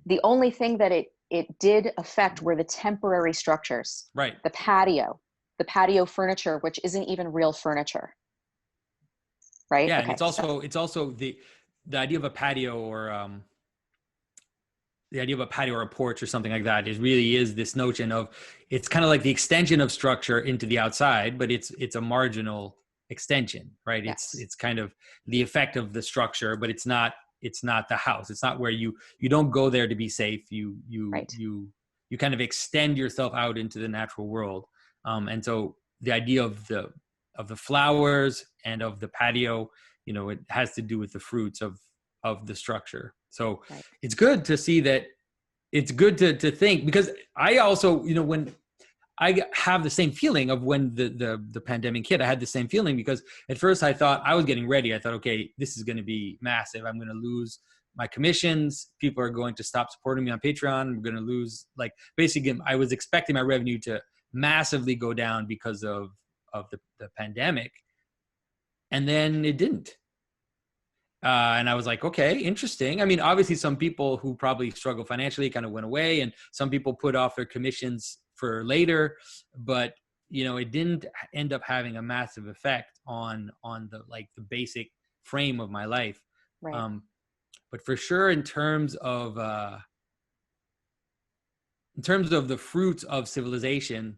The only thing that it did affect were the temporary structures. Right. The patio furniture, which isn't even real furniture. Right. Yeah. Okay, and it's also the idea of a patio or the idea of a patio or a porch or something like that. It really is this notion of, it's kind of like the extension of structure into the outside, but it's a marginal extension, right? Yes. It's kind of the effect of the structure, but it's not the house. It's not where you don't go there to be safe. You kind of extend yourself out into the natural world. And so the idea of the flowers and of the patio, it has to do with the fruits of the structure. So It's good to see that. It's good to think, because I also, when I have the same feeling of when the pandemic hit. I had the same feeling because at first I thought I was getting ready. I thought, okay, this is going to be massive. I'm going to lose my commissions. People are going to stop supporting me on Patreon. I'm going to lose, like, basically I was expecting my revenue to massively go down because of the pandemic. And then it didn't. And I was like, okay, interesting. I mean, obviously some people who probably struggle financially kind of went away, and some people put off their commissions for later, but you know, it didn't end up having a massive effect on the, like, the basic frame of my life. Right. But for sure, in terms of the fruits of civilization,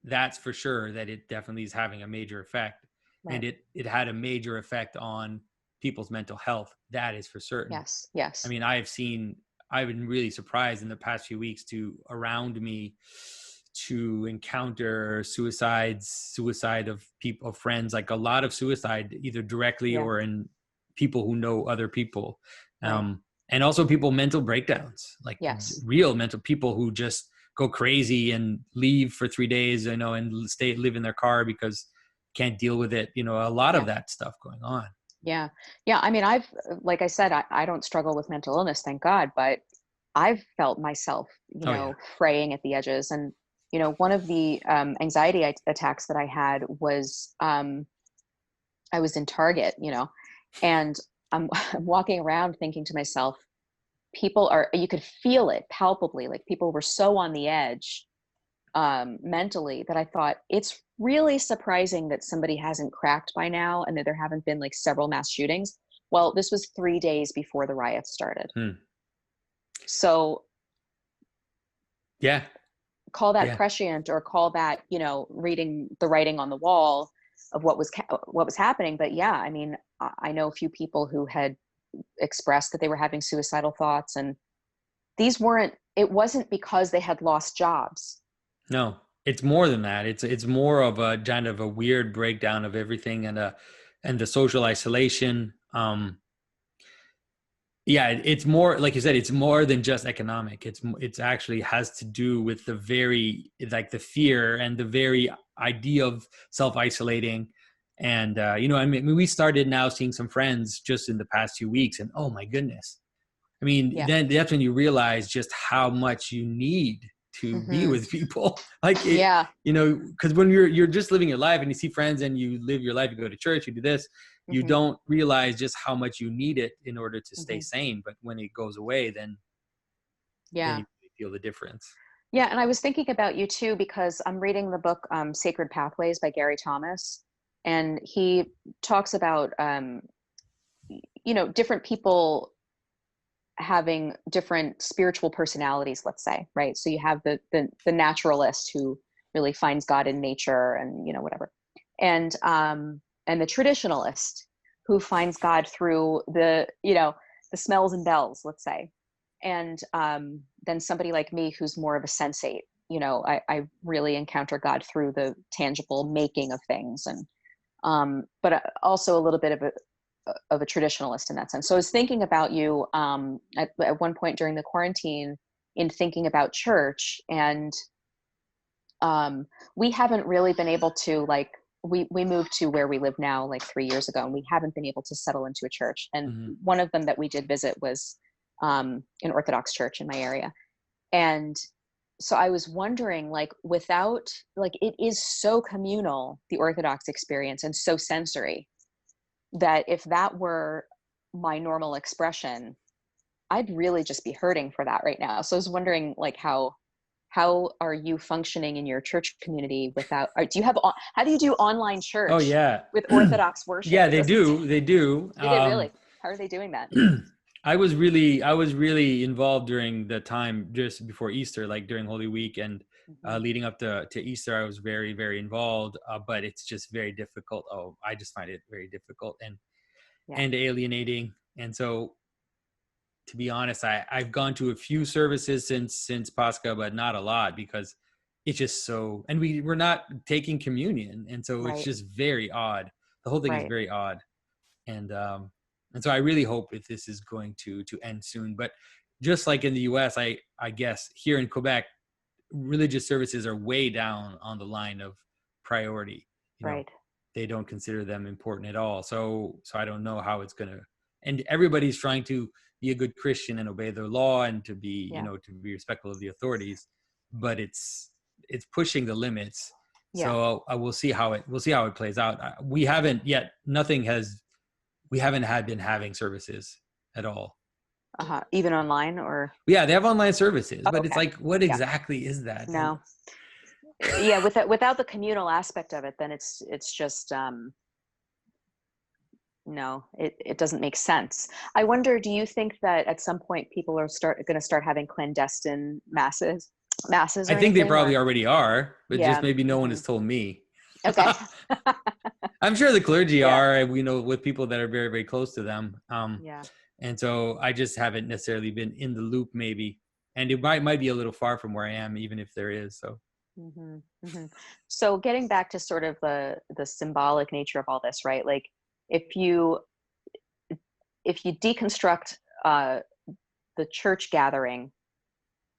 that's for sure that it definitely is having a major effect. Right. And it had a major effect on people's mental health. That is for certain. Yes. Yes. I mean, I've been really surprised in the past few weeks around me to encounter suicide of people, of friends, like a lot of suicide, either directly or in people who know other people. Right. And also people, mental breakdowns, like real mental people who just go crazy and leave for 3 days, you know, and live in their car because can't deal with it. You know, a lot of that stuff going on. Yeah. Yeah. I mean, like I said, I don't struggle with mental illness, thank God, but I've felt myself, you know, fraying at the edges. And, you know, one of the anxiety attacks that I had was, I was in Target, you know, and I'm walking around thinking to myself, you could feel it palpably, like people were so on the edge mentally, that I thought, it's really surprising that somebody hasn't cracked by now and that there haven't been like several mass shootings. Well, this was 3 days before the riots started. So call that prescient, or call that, you know, reading the writing on the wall of what was happening. But yeah, I mean, I know a few people who had expressed that they were having suicidal thoughts, and it wasn't because they had lost jobs. No, it's more than that. It's more of a kind of a weird breakdown of everything, and the social isolation. It's more, like you said, it's more than just economic. It's actually has to do with the very, like, the fear and the very idea of self-isolating. And, you know, I mean, we started now seeing some friends just in the past few weeks, and oh my goodness. I mean, then that's when you realize just how much you need to be with people. Like, you know, because when you're just living your life and you see friends and you live your life, you go to church, you do this, you don't realize just how much you need it in order to stay sane. But when it goes away, then you really feel the difference. Yeah. And I was thinking about you too, because I'm reading the book, Sacred Pathways by Gary Thomas. And he talks about, you know, different people having different spiritual personalities, let's say, right? So you have the naturalist who really finds God in nature and, you know, whatever. And the traditionalist who finds God through the, you know, the smells and bells, let's say. And then somebody like me who's more of a sensate, you know, I really encounter God through the tangible making of things. And but also a little bit of a traditionalist in that sense. So I was thinking about you at one point during the quarantine, in thinking about church, and we haven't really been able to, like, we moved to where we live now like 3 years ago, and we haven't been able to settle into a church. And one of them that we did visit was an Orthodox church in my area. And so I was wondering, like, without, like, it is so communal, the Orthodox experience, and so sensory, that if that were my normal expression, I'd really just be hurting for that right now. So I was wondering, like, how are you functioning in your church community without, or how do you do online church? Oh yeah, with Orthodox worship? Yeah, they do. They do they really? How are they doing that? I was really involved during the time just before Easter, like during Holy Week, and leading up to Easter. I was very, very involved, but it's just very difficult. I just find it very difficult and alienating. And so, to be honest, I've gone to a few services since Pascha, but not a lot, because it's just so, and we're not taking communion, and so it's just very odd. The whole thing is very odd, and so I really hope that this is going to end soon. But just like in the U.S., I guess here in Quebec, religious services are way down on the line of priority. Right. They don't consider them important at all. So I don't know how it's going to, and everybody's trying to be a good Christian and obey the law and to be, to be respectful of the authorities, but it's pushing the limits. Yeah. So we'll see how it plays out. We haven't been having services at all. Even online or? Yeah, they have online services, but okay. It's like, what exactly is that? No. Yeah, without the communal aspect of it, then it's just no, it doesn't make sense. I wonder, do you think that at some point people are going to start having clandestine masses? I think they probably already are, but just maybe no one has told me. Okay. I'm sure the clergy are, with people that are very, very close to them. And so I just haven't necessarily been in the loop, maybe. And it might be a little far from where I am, even if there is. So. Mm-hmm. Mm-hmm. So getting back to sort of the symbolic nature of all this, right? Like if you deconstruct the church gathering,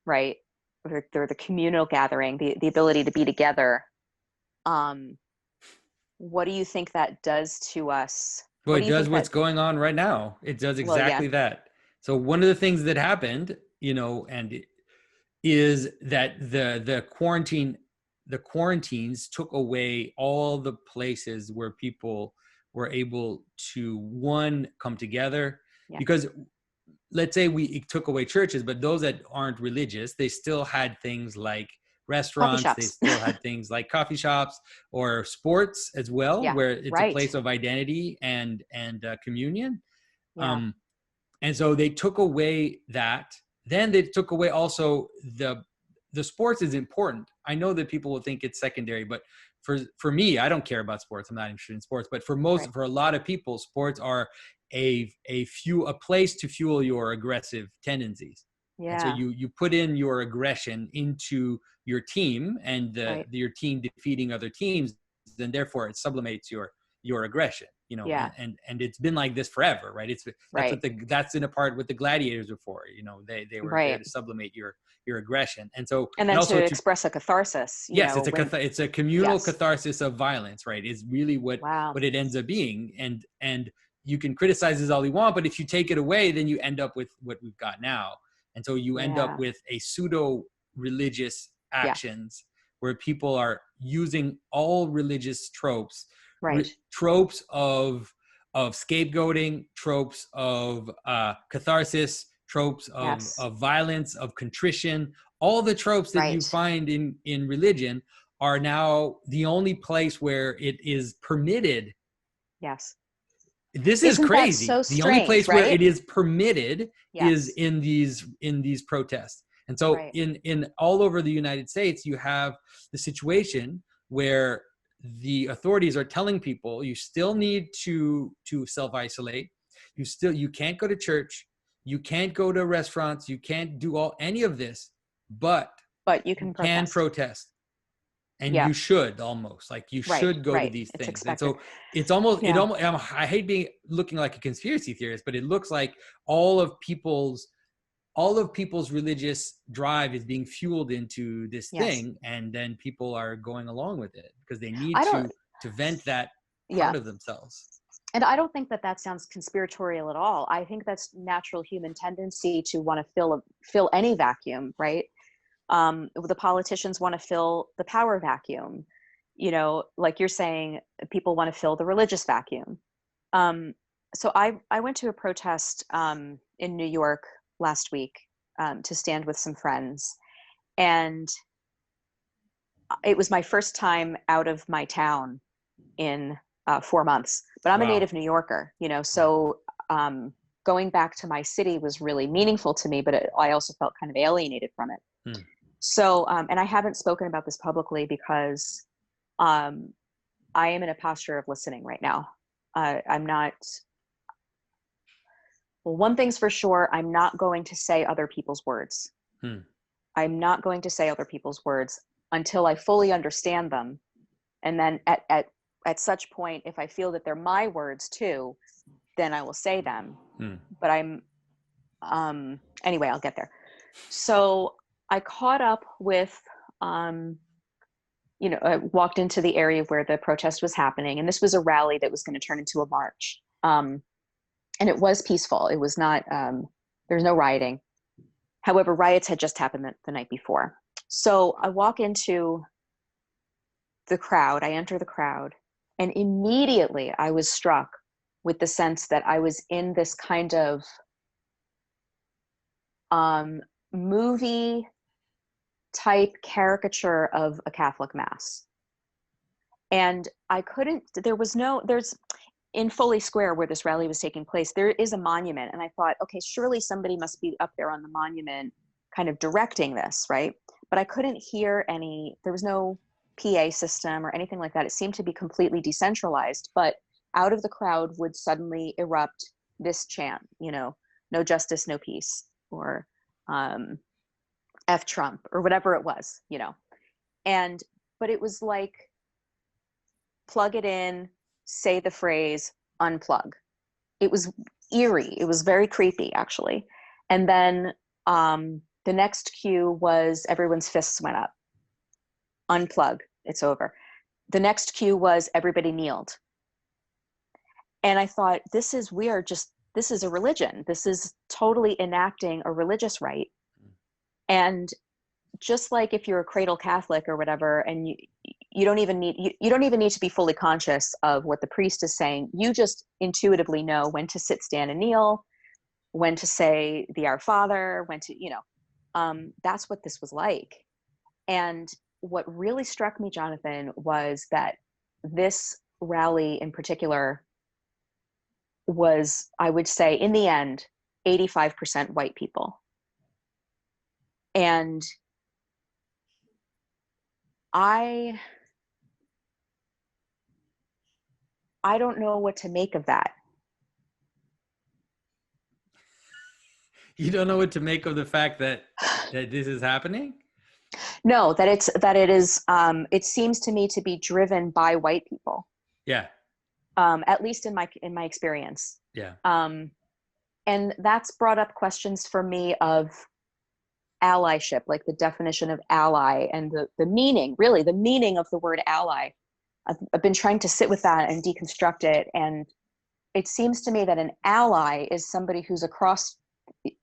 right, or the communal gathering, the ability to be together, what do you think that does to us? Well, it does what's going on right now. It does exactly that. So one of the things that happened, and is that the quarantines took away all the places where people were able to come together. Because let's say it took away churches, but those that aren't religious, they still had things like restaurants, they still had things like coffee shops or sports as well, where it's a place of identity and communion. And so they took away that. Then they took away also the sports is important. I know that people will think it's secondary, but for me, I don't care about sports. I'm not interested in sports, but for a lot of people, sports are a place to fuel your aggressive tendencies. Yeah. And so you put in your aggression into your team and your team defeating other teams, then therefore it sublimates your aggression, and it's been like this forever, right? That's in a part what the gladiators were for, they were there to sublimate your aggression. And then also to express a catharsis. It's a communal catharsis of violence, right? Is really what it ends up being. And you can criticize this all you want, but if you take it away, then you end up with what we've got now. And so you end up with a pseudo-religious actions where people are using all religious tropes, tropes of scapegoating, tropes of catharsis, tropes of violence, of contrition. All the tropes that you find in religion are now the only place where it is permitted. Yes. This is crazy. So strange, the only place where it is permitted is in these protests. And so in all over the United States, you have the situation where the authorities are telling people you still need to self-isolate. You can't go to church, you can't go to restaurants, you can't do any of this, but you can protest. And you should should go to these things. And so it's almost, I hate looking like a conspiracy theorist, but it looks like all of people's religious drive is being fueled into this thing. And then people are going along with it because they need to vent that part of themselves. And I don't think that sounds conspiratorial at all. I think that's natural human tendency to want to fill any vacuum, right? The politicians want to fill the power vacuum, like you're saying, people want to fill the religious vacuum. So I went to a protest in New York last week to stand with some friends, and it was my first time out of my town in 4 months, but I'm a native New Yorker, so going back to my city was really meaningful to me, but I also felt kind of alienated from it. So, and I haven't spoken about this publicly because I am in a posture of listening right now. I'm not, well, one thing's for sure, I'm not going to say other people's words. I'm not going to say other people's words until I fully understand them. And then at such point, if I feel that they're my words too, then I will say them. But anyway, I'll get there. So I caught up with walked into the area where the protest was happening. And this was a rally that was going to turn into a march. And it was peaceful. It was not, there was no rioting. However, riots had just happened the night before. So I walk into the crowd, I enter the crowd, and immediately I was struck with the sense that I was in this kind of movie type caricature of a Catholic mass. And there's in Foley Square where this rally was taking place, there is a monument. And I thought, okay, surely somebody must be up there on the monument kind of directing this, right? But I couldn't hear there was no PA system or anything like that. It seemed to be completely decentralized, but out of the crowd would suddenly erupt this chant, no justice, no peace, or F Trump, or whatever it was, but it was like, plug it in, say the phrase, unplug. It was eerie. It was very creepy, actually. And then the next cue was everyone's fists went up. Unplug, it's over. The next cue was everybody kneeled. And I thought, this is a religion. This is totally enacting a religious rite. And just like if you're a cradle Catholic or whatever, and you don't even need to be fully conscious of what the priest is saying. You just intuitively know when to sit, stand, and kneel, when to say the Our Father, when to, that's what this was like. And what really struck me, Jonathan, was that this rally in particular was, I would say, in the end, 85% white people. And I don't know what to make of that. You don't know what to make of the fact that this is happening? No, it seems to me to be driven by white people. Yeah. At least in my experience. Yeah. And that's brought up questions for me of allyship, like the definition of ally and the meaning of the word ally. I've been trying to sit with that and deconstruct it. And it seems to me that an ally is somebody who's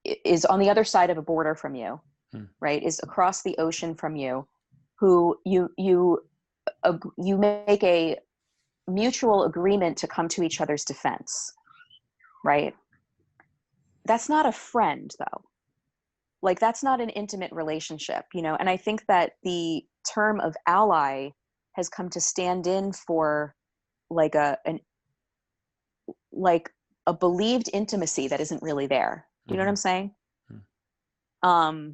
is on the other side of a border from you, right? Is across the ocean from you, who you make a mutual agreement to come to each other's defense, right? That's not a friend, though. Like, that's not an intimate relationship, And I think that the term of ally has come to stand in for like a believed intimacy that isn't really there. Do you know what I'm saying? Well,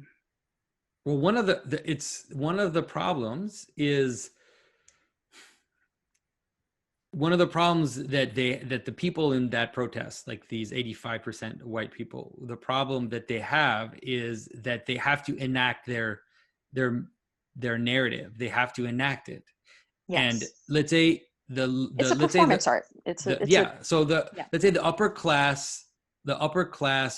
one of the problems is that the people in that protest, like these 85% white people, the problem that they have is that they have to enact their narrative. They have to enact it. Yes. And let's say it's a performance art. Let's say the upper class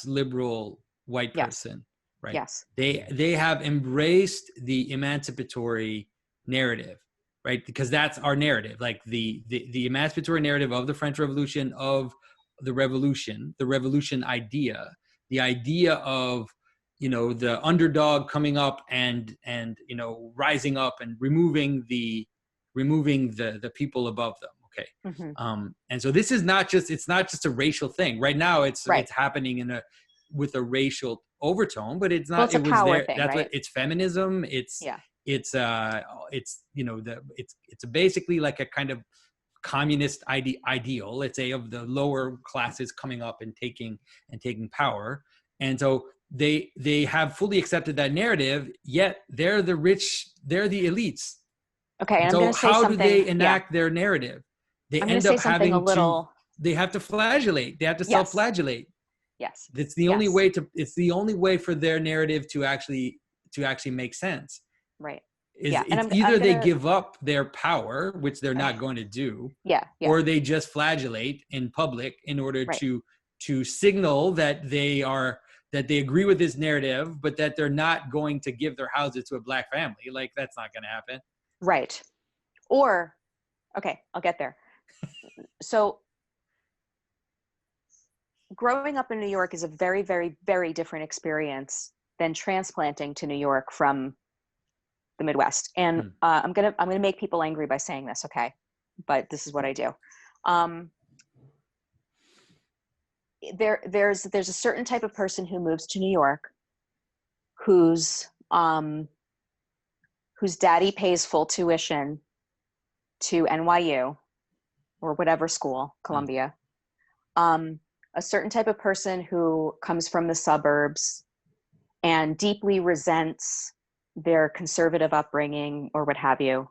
liberal white person, right? Yes. They have embraced the emancipatory narrative, right? Because that's our narrative, like the emancipatory narrative of the French Revolution, of the revolution idea, the idea of, the underdog coming up and rising up and removing the people above them. Okay. Mm-hmm. And so this is it's not just a racial thing right now. It's happening with a racial overtone, but it's not. Well, it's a power thing, That's right? what it's feminism. It's basically like a kind of communist ideal, let's say, of the lower classes coming up and taking power. And so they have fully accepted that narrative, yet they're the rich, they're the elites. Okay. And so how do they enact their narrative? They end up having they have to flagellate. They have to self-flagellate. Yes. It's the only way it's the only way for their narrative to actually make sense. Right. It's either they give up their power, which they're not going to do, or they just flagellate in public in order to signal that they are that they agree with this narrative, but that they're not going to give their houses to a black family. Like, that's not going to happen. Right. Or, okay, I'll get there. So growing up in New York is a very, very, very different experience than transplanting to New York from the Midwest. And I'm gonna make people angry by saying this, okay? But this is what I do. There's a certain type of person who moves to New York, whose daddy pays full tuition to NYU or whatever school, Columbia. A certain type of person who comes from the suburbs and deeply resents their conservative upbringing or what have you,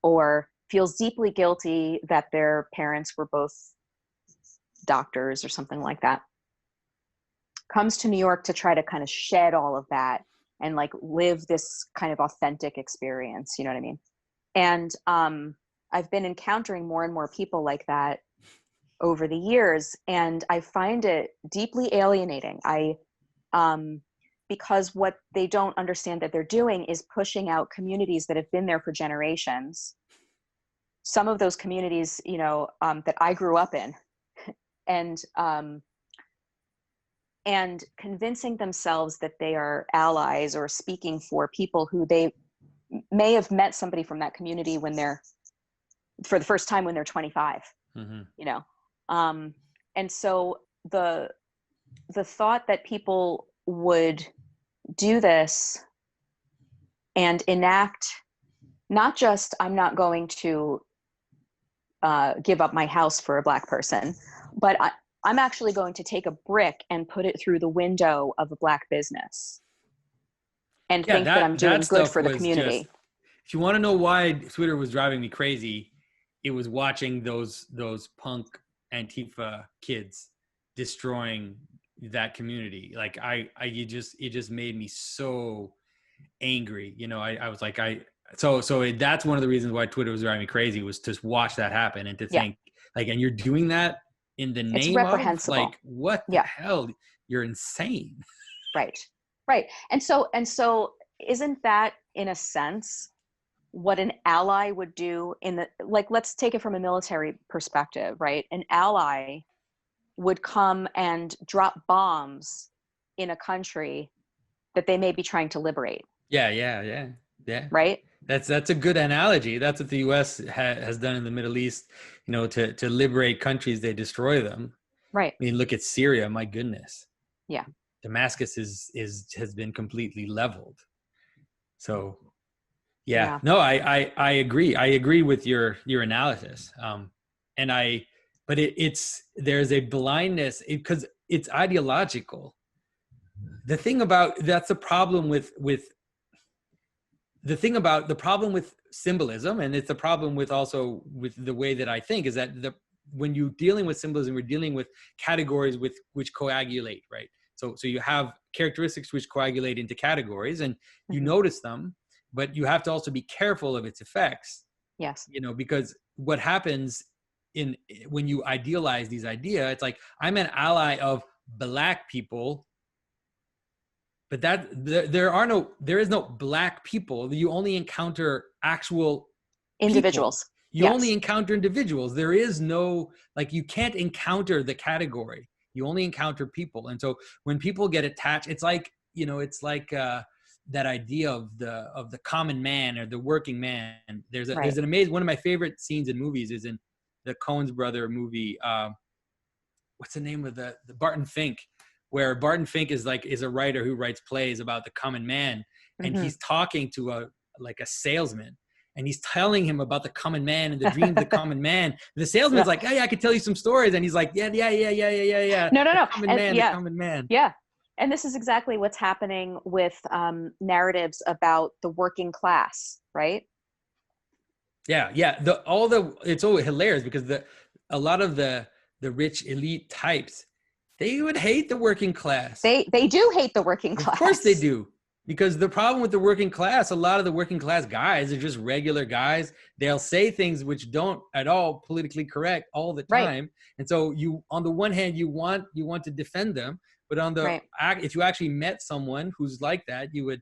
or feels deeply guilty that their parents were both doctors or something like that, comes to New York to try to kind of shed all of that and like live this kind of authentic experience. You know what I mean? And I've been encountering more and more people like that over the years, and I find it deeply alienating. Because what they don't understand that they're doing is pushing out communities that have been there for generations. Some of those communities, you know, that I grew up in, and convincing themselves that they are allies or speaking for people who they may have met somebody from that community when they're, for the first time when they're 25, you know? And so the thought that people would do this and enact, not just, I'm not going to give up my house for a black person, but I'm actually going to take a brick and put it through the window of a black business and think that I'm doing good for the community. If you want to know why Twitter was driving me crazy, it was watching those punk Antifa kids destroying that community. Like it just made me so angry. You know, I was like, so that's one of the reasons why Twitter was driving me crazy, was to watch that happen and to think like, and you're doing that in the name of, like, what the hell? You're insane. Right. And so isn't that in a sense what an ally would do in the, like, let's take it from a military perspective, right? An ally would come and drop bombs in a country that they may be trying to liberate. Yeah. Right? That's a good analogy. That's what the U.S. has done in the Middle East. You know, to liberate countries, they destroy them. Right. I mean, look at Syria. My goodness. Yeah. Damascus has been completely leveled. So, yeah. No, I agree. I agree with your analysis. But there's a blindness because it's ideological. The thing about that's the problem with the problem with symbolism, and it's the problem with also with the way that I think, is that when you're dealing with symbolism, we're dealing with categories which coagulate, right? So you have characteristics which coagulate into categories, and you notice them, but you have to also be careful of its effects. Yes. You know, because what happens when you idealize these ideas, it's like, I'm an ally of black people, but there is no black people. You only encounter actual individuals. People. You only encounter individuals. There is no, like, you can't encounter the category. You only encounter people. And so when people get attached, it's like, you know, it's like that idea of the common man or the working man. There's an amazing, one of my favorite scenes in movies is in the Coen's brother movie. What's the name of the Barton Fink, where Barton Fink is a writer who writes plays about the common man, and he's talking to a salesman, and he's telling him about the common man and the dreams of the common man. The salesman's like, "Hey, I could tell you some stories," and he's like, "Yeah. No. The common man. Yeah. And this is exactly what's happening with narratives about the working class, right? Yeah. It's so hilarious because a lot of the rich elite types, they would hate the working class. They do hate the working class. Of course they do. Because the problem with the working class, a lot of the working class guys are just regular guys. They'll say things which don't at all politically correct all the time. Right. And so you, on the one hand, you want to defend them, But on the Right. if you actually met someone who's like that, you would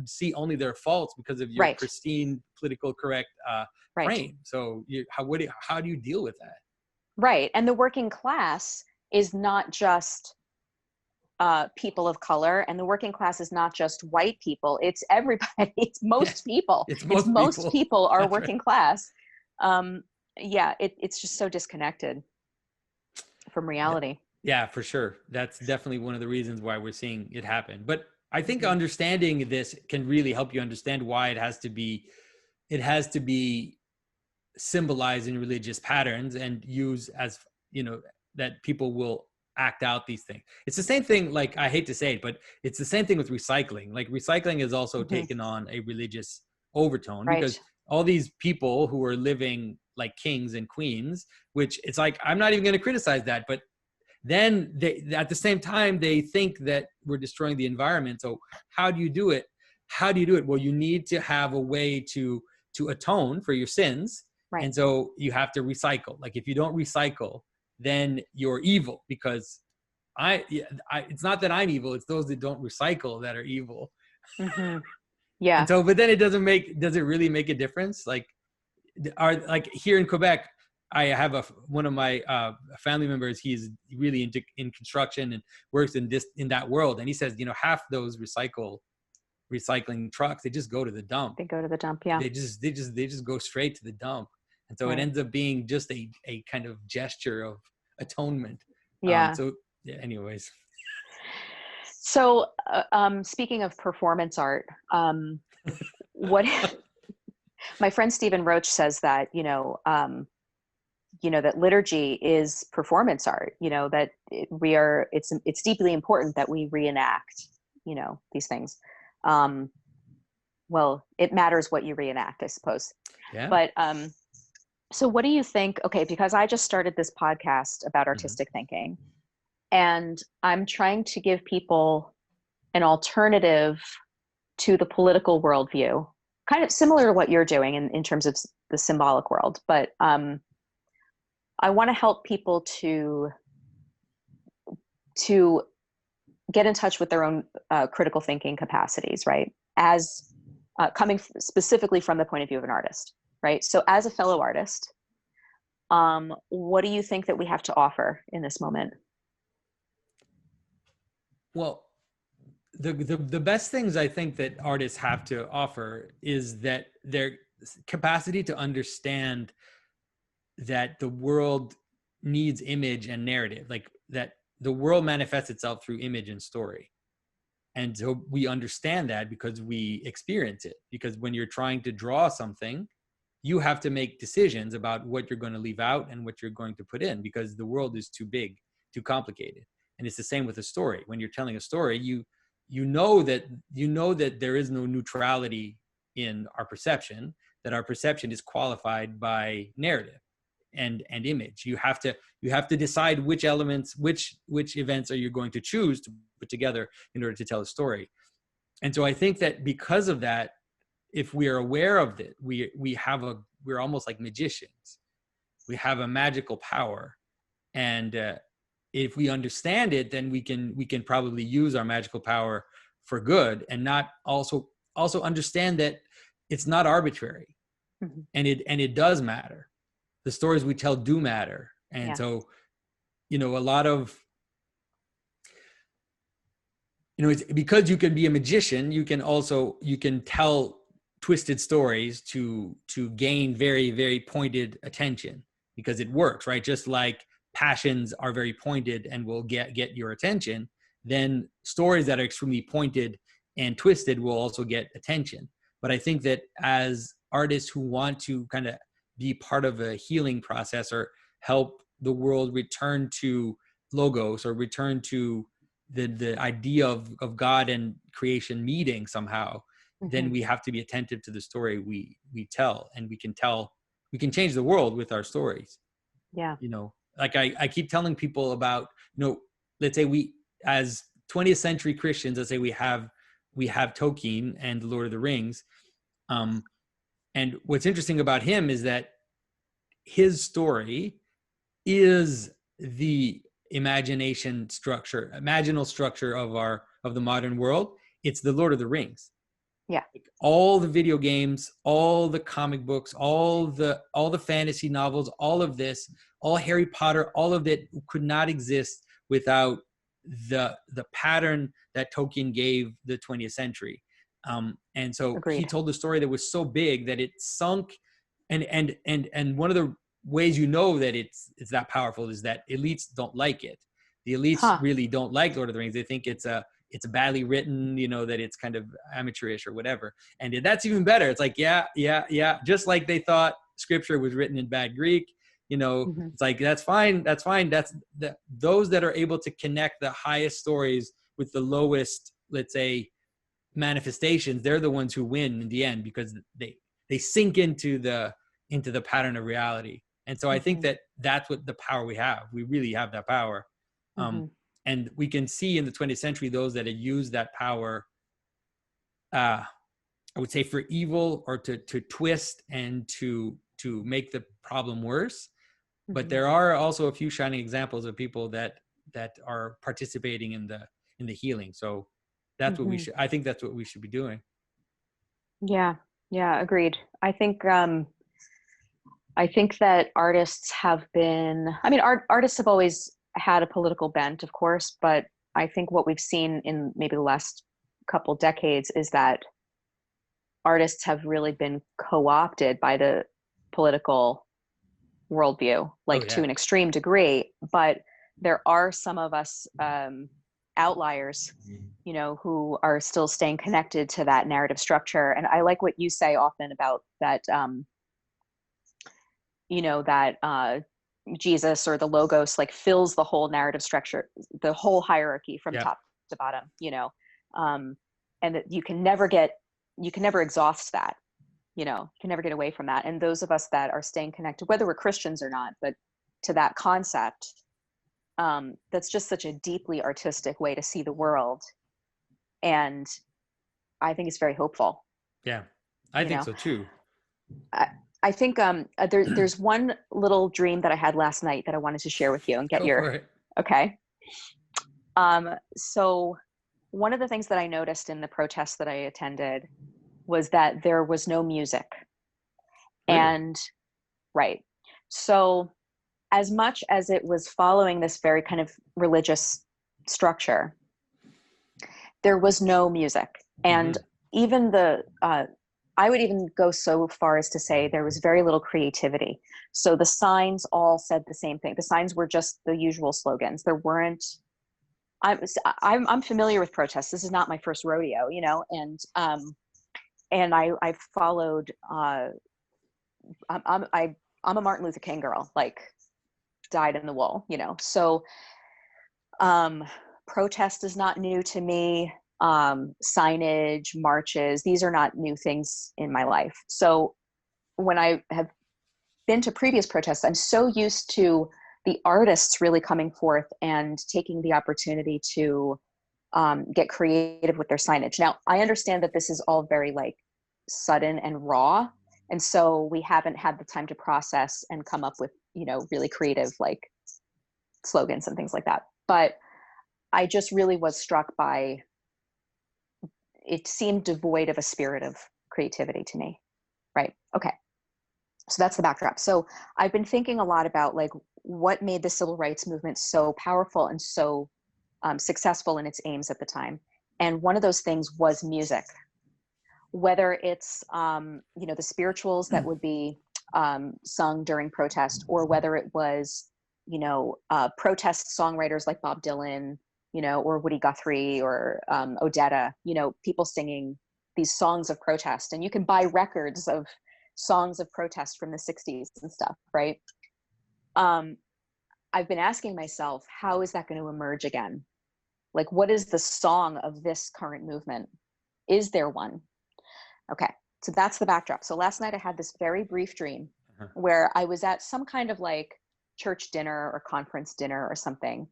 see only their faults because of your Right. pristine, political correct Right. frame. So how do you deal with that? Right. And the working class is not just people of color, and the working class is not just white people. It's everybody. It's most people. It's It's most people. people are That's right. working class. Yeah, it's just so disconnected from reality. Yeah, for sure. That's definitely one of the reasons why we're seeing it happen. But I think Mhm. understanding this can really help you understand why it has to be symbolized in religious patterns and use as, that people will act out these things. It's the same thing, like, I hate to say it, but it's the same thing with recycling. Like, recycling has also Mhm. taken on a religious overtone Right. because all these people who are living like kings and queens, which it's like, I'm not even going to criticize that, but then at the same time, they think that we're destroying the environment. So how do you do it? Well, you need to have a way to atone for your sins. Right. And so you have to recycle. Like, if you don't recycle, then you're evil, because it's not that I'm evil. It's those that don't recycle that are evil. Mhm. Yeah. And so, but then does it really make a difference? Like, here in Quebec, I have one of my family members. He's really in construction and works in that world. And he says, half those recycling trucks, they just go to the dump. They go to the dump. Yeah. They just go straight to the dump. And so Right. it ends up being just a kind of gesture of atonement. Yeah. So yeah, anyways. So, speaking of performance art, what my friend Stephen Roach says that, that liturgy is performance art, that it's deeply important that we reenact, these things. Well, it matters what you reenact, I suppose. Yeah. But, so what do you think? Okay, because I just started this podcast about artistic thinking, and I'm trying to give people an alternative to the political worldview, kind of similar to what you're doing in terms of the symbolic world. But I want to help people to get in touch with their own critical thinking capacities, right? As coming specifically from the point of view of an artist, right? So as a fellow artist, what do you think that we have to offer in this moment? Well, the best things I think that artists have to offer is that their capacity to understand that the world needs image and narrative, like that the world manifests itself through image and story. And so we understand that because we experience it. Because when you're trying to draw something, you have to make decisions about what you're going to leave out and what you're going to put in, because the world is too big, too complicated. And it's the same with a story. When you're telling a story, you know that there is no neutrality in our perception, that our perception is qualified by narrative and image. You have to decide which elements, which events are you going to choose to put together in order to tell a story. And so I think that because of that, if we are aware of it, we're almost like magicians. We have a magical power, and if we understand it, then we can probably use our magical power for good, and not also understand that it's not arbitrary, and it does matter. The stories we tell do matter. And so, a lot of, it's because you can be a magician, you can tell twisted stories to gain very, very pointed attention, because it works, right? Just like passions are very pointed and will get your attention, then stories that are extremely pointed and twisted will also get attention. But I think that as artists who want to kind of be part of a healing process, or help the world return to logos, or return to the idea of God and creation meeting somehow, then we have to be attentive to the story we tell, and we can change the world with our stories. Yeah. Like I keep telling people about, let's say we, as 20th century Christians, let's say we have Tolkien and the Lord of the Rings. And what's interesting about him is that his story is the imaginal structure of the modern world, it's the Lord of the Rings. Yeah. All the video games, all the comic books, all the fantasy novels, all of this, all Harry Potter, all of it could not exist without the pattern that Tolkien gave the 20th century. And so Agreed. he told a story that was so big that it sunk. And one of the ways you know that it's that powerful is that elites don't like it. The elites really don't like Lord of the Rings. They think it's badly written, you know, that it's kind of amateurish or whatever. And that's even better. It's like, yeah. Just like they thought scripture was written in bad Greek, you know, it's like, that's fine. Those that are able to connect the highest stories with the lowest, let's say, manifestations, they're the ones who win in the end, because they sink into the pattern of reality. And so I think that that's what the power we have. We really have that power. And we can see in the 20th century, those that have used that power, I would say, for evil, or to twist and to make the problem worse. But there are also a few shining examples of people that are participating in the healing. So that's what I think that's what we should be doing. Yeah, agreed. I think that artists have been, artists have always had a political bent, of course, but I think what we've seen in maybe the last couple decades is that artists have really been co-opted by the political worldview, to an extreme degree. But there are some of us outliers, you know, who are still staying connected to that narrative structure. And I like what you say often about that, you know, that Jesus or the Logos fills the whole narrative structure, the whole hierarchy from top to bottom, you know, and that you can never exhaust that, you know, you can never get away from that. And those of us that are staying connected, whether we're Christians or not, but to that concept, that's just such a deeply artistic way to see the world. And I think it's very hopeful. Yeah, I think so too. I think there's one little dream that I had last night that I wanted to share with you and get okay. So one of the things that I noticed in the protests that I attended was that there was no music. Really? And right. So as much as it was following this very kind of religious structure, there was no music. And even I would even go so far as to say there was very little creativity. So the signs all said the same thing. The signs were just the usual slogans. There weren't, I'm familiar with protests. This is not my first rodeo, you know, and I followed, I'm a Martin Luther King girl, dyed in the wool, you know? So protest is not new to me. Signage, marches, these are not new things in my life. So when I have been to previous protests, I'm so used to the artists really coming forth and taking the opportunity to get creative with their signage. Now, I understand that this is all very sudden and raw. And so we haven't had the time to process and come up with, you know, really creative slogans and things like that. But I just really was struck by, it seemed devoid of a spirit of creativity to me. Right. Okay. So that's the backdrop. So I've been thinking a lot about what made the civil rights movement so powerful and so successful in its aims at the time. And one of those things was music, whether it's, you know, the spirituals that would be sung during protest, or whether it was, you know, protest songwriters like Bob Dylan, you know, or Woody Guthrie or Odetta, you know, people singing these songs of protest. And you can buy records of songs of protest from the 60s and stuff, right? I've been asking myself, how is that going to emerge again? What is the song of this current movement? Is there one? Okay, so that's the backdrop. So last night I had this very brief dream where I was at some kind of church dinner or conference dinner or something.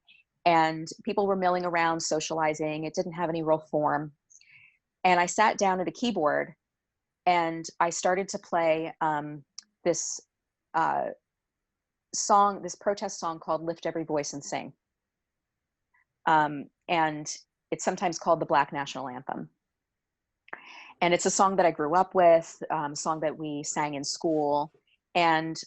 And people were milling around, socializing. It didn't have any real form. And I sat down at a keyboard and I started to play this song, this protest song called Lift Every Voice and Sing. And it's sometimes called the Black National Anthem. And it's a song that I grew up with, a song that we sang in school. And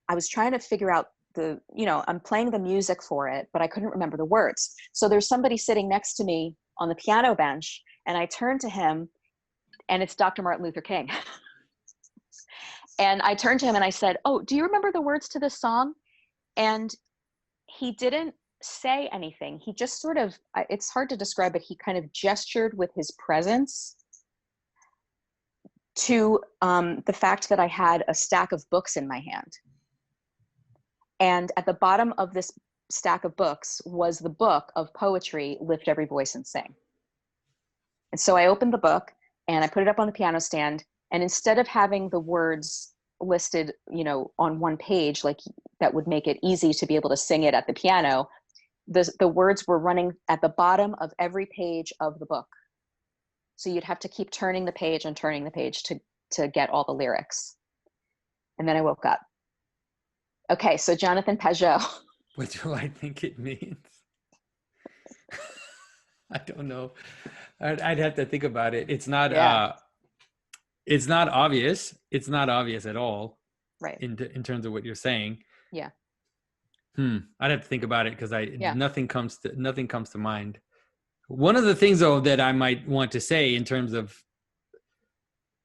I was trying to figure out I'm playing the music for it, but I couldn't remember the words. So there's somebody sitting next to me on the piano bench, and I turned to him, and it's Dr. Martin Luther King. And I turned to him and I said, "Oh, do you remember the words to this song?" And he didn't say anything. He just sort of, it's hard to describe, but he kind of gestured with his presence to the fact that I had a stack of books in my hand. And at the bottom of this stack of books was the book of poetry, Lift Every Voice and Sing. And so I opened the book and I put it up on the piano stand. And instead of having the words listed, on one page, like that would make it easy to be able to sing it at the piano, the words were running at the bottom of every page of the book. So you'd have to keep turning the page and turning the page to get all the lyrics. And then I woke up. Okay, so Jonathan Pageau. What do I think it means? I don't know. I'd have to think about it. It's not. It's not obvious. It's not obvious at all. Right. In terms of what you're saying. Yeah. I'd have to think about it because nothing comes to mind. One of the things though that I might want to say in terms of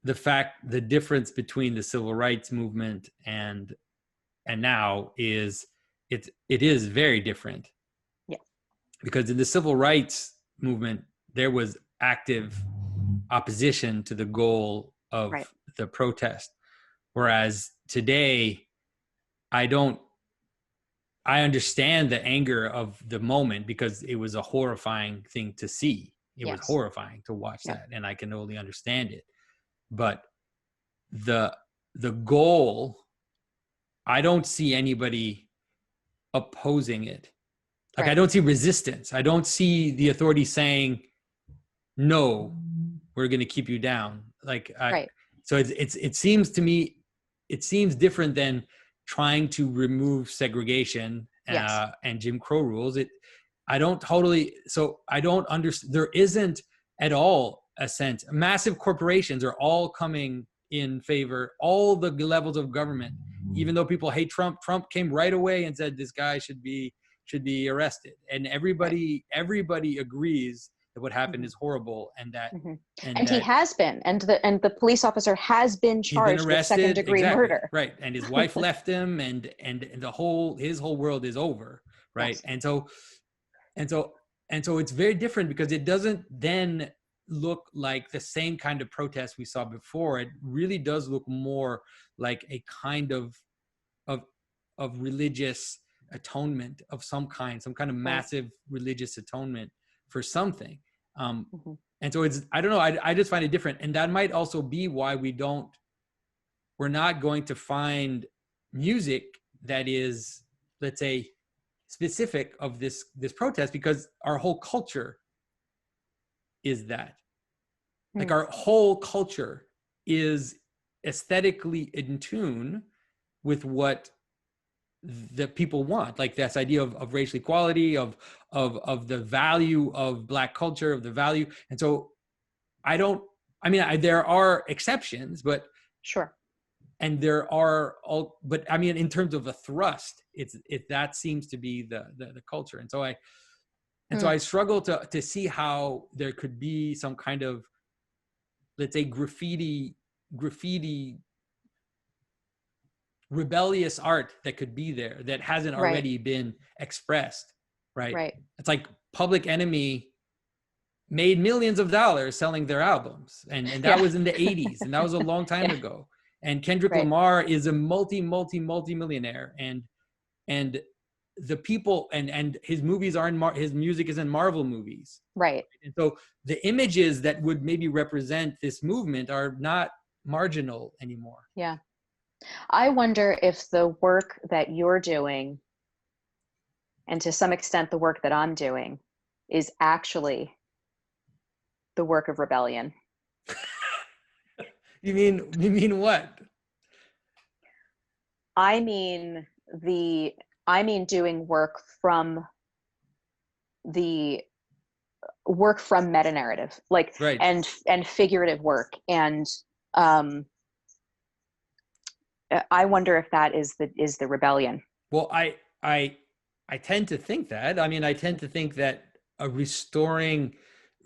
the difference between the civil rights movement and now is it is very different. Yeah. Because in the civil rights movement, there was active opposition to the goal of the protest. Whereas today, I understand the anger of the moment because it was a horrifying thing to see. It was horrifying to watch that, and I can only understand it. But the goal, I don't see anybody opposing it. Like I don't see resistance. I don't see the authorities saying, "No, we're going to keep you down." So it seems to me, it seems different than trying to remove segregation and Jim Crow rules. I don't understand. There isn't at all a sense. Massive corporations are all coming in favor, all the levels of government, even though people hate Trump. Trump came right away and said this guy should be arrested, and everybody agrees that what happened is horrible, and that and he has been, and the police officer has been charged with second-degree murder, right? And his wife left him, and his whole world is over, right? Yes. And so it's very different because it doesn't then look like the same kind of protest we saw before. It really does look more like a kind of religious atonement of some kind of massive religious atonement for something. And so I don't know, I just find it different. And that might also be why we're not going to find music that is, let's say, specific of this protest, because our whole culture is that. Like our whole culture is aesthetically in tune with what the people want, like this idea of racial equality, of the value of Black culture, of the value. And so there are exceptions, but sure. And there are all, but I mean, in terms of a thrust, that seems to be the culture. And so I struggle to see how there could be some kind of, let's say, graffiti rebellious art that could be there that hasn't already been expressed, right? It's like Public Enemy made millions of dollars selling their albums, and that was in the 80s, and that was a long time ago. And Kendrick Lamar is a multi-millionaire, and the people and his movies are his music is in Marvel movies, right? And so the images that would maybe represent this movement are not marginal anymore. Yeah. I wonder if the work that you're doing, and to some extent the work that I'm doing, is actually the work of rebellion. You mean what? I mean doing work from the work from meta narrative, like, Right. and figurative work. And I wonder if that is the rebellion. Well, I tend to think that. I mean, I tend to think that restoring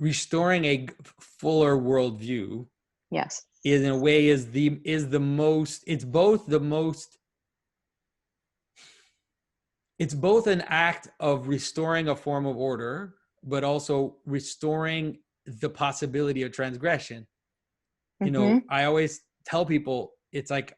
a fuller worldview, Yes, is in a way is the most. It's both the most. It's both an act of restoring a form of order, but also restoring the possibility of transgression. You know, I always tell people, it's like,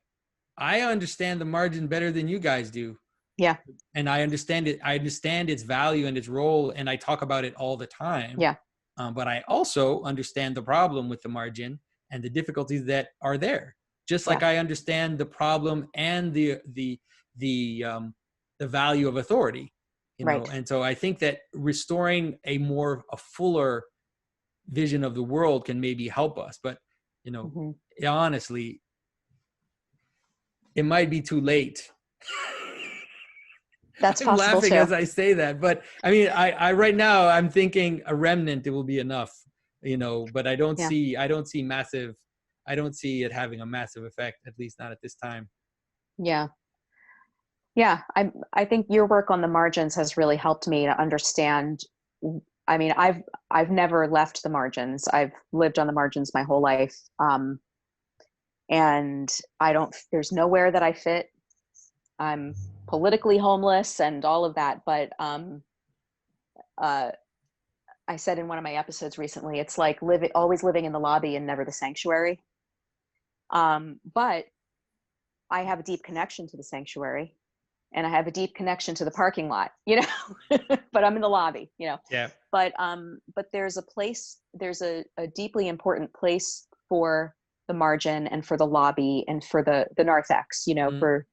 I understand the margin better than you guys do. Yeah. And I understand it. I understand its value and its role, and I talk about it all the time. Yeah. But I also understand the problem with the margin and the difficulties that are there. Just like I understand the problem and the value of authority. You know, and so I think that restoring a fuller vision of the world can maybe help us. But you know, honestly, it might be too late. That's I'm possible laughing too. as I say that, but I mean, I right now I'm thinking a remnant, it will be enough, you know, but I don't see it having a massive effect, at least not at this time. Yeah. Yeah. I think your work on the margins has really helped me to understand. I mean, I've never left the margins. I've lived on the margins my whole life. And there's nowhere that I fit. I'm politically homeless and all of that. But I said in one of my episodes recently, it's like always living in the lobby and never the sanctuary. But I have a deep connection to the sanctuary, and I have a deep connection to the parking lot, you know, but I'm in the lobby, you know. Yeah. But there's a deeply important place for the margin and for the lobby and for the narthex, you know, for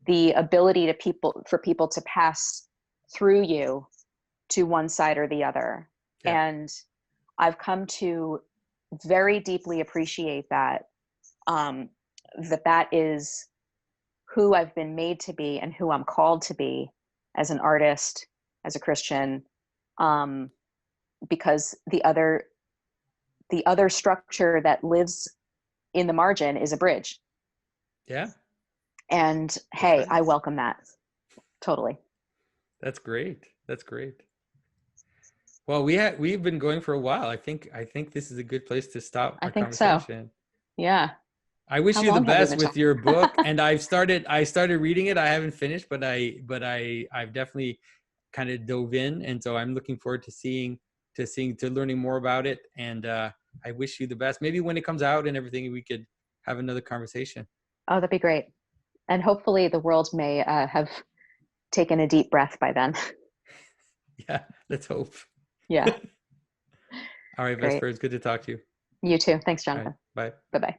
the ability for people to pass through you to one side or the other. Yeah. And I've come to very deeply appreciate that, that is who I've been made to be and who I'm called to be as an artist, as a Christian, because the other structure that lives in the margin is a bridge. Yeah. And hey, I welcome that. Totally. That's great. That's great. Well, we've been going for a while. I think this is a good place to stop our conversation. So. Yeah. I wish you the best with your book. And I started reading it. I haven't finished, but I've definitely kind of dove in. And so I'm looking forward to learning more about it. And I wish you the best. Maybe when it comes out and everything, we could have another conversation. Oh, that'd be great. And hopefully the world may have taken a deep breath by then. Yeah, let's hope. Yeah. All right, Vesper, it's good to talk to you. You too. Thanks, Jonathan. Right, bye. Bye-bye.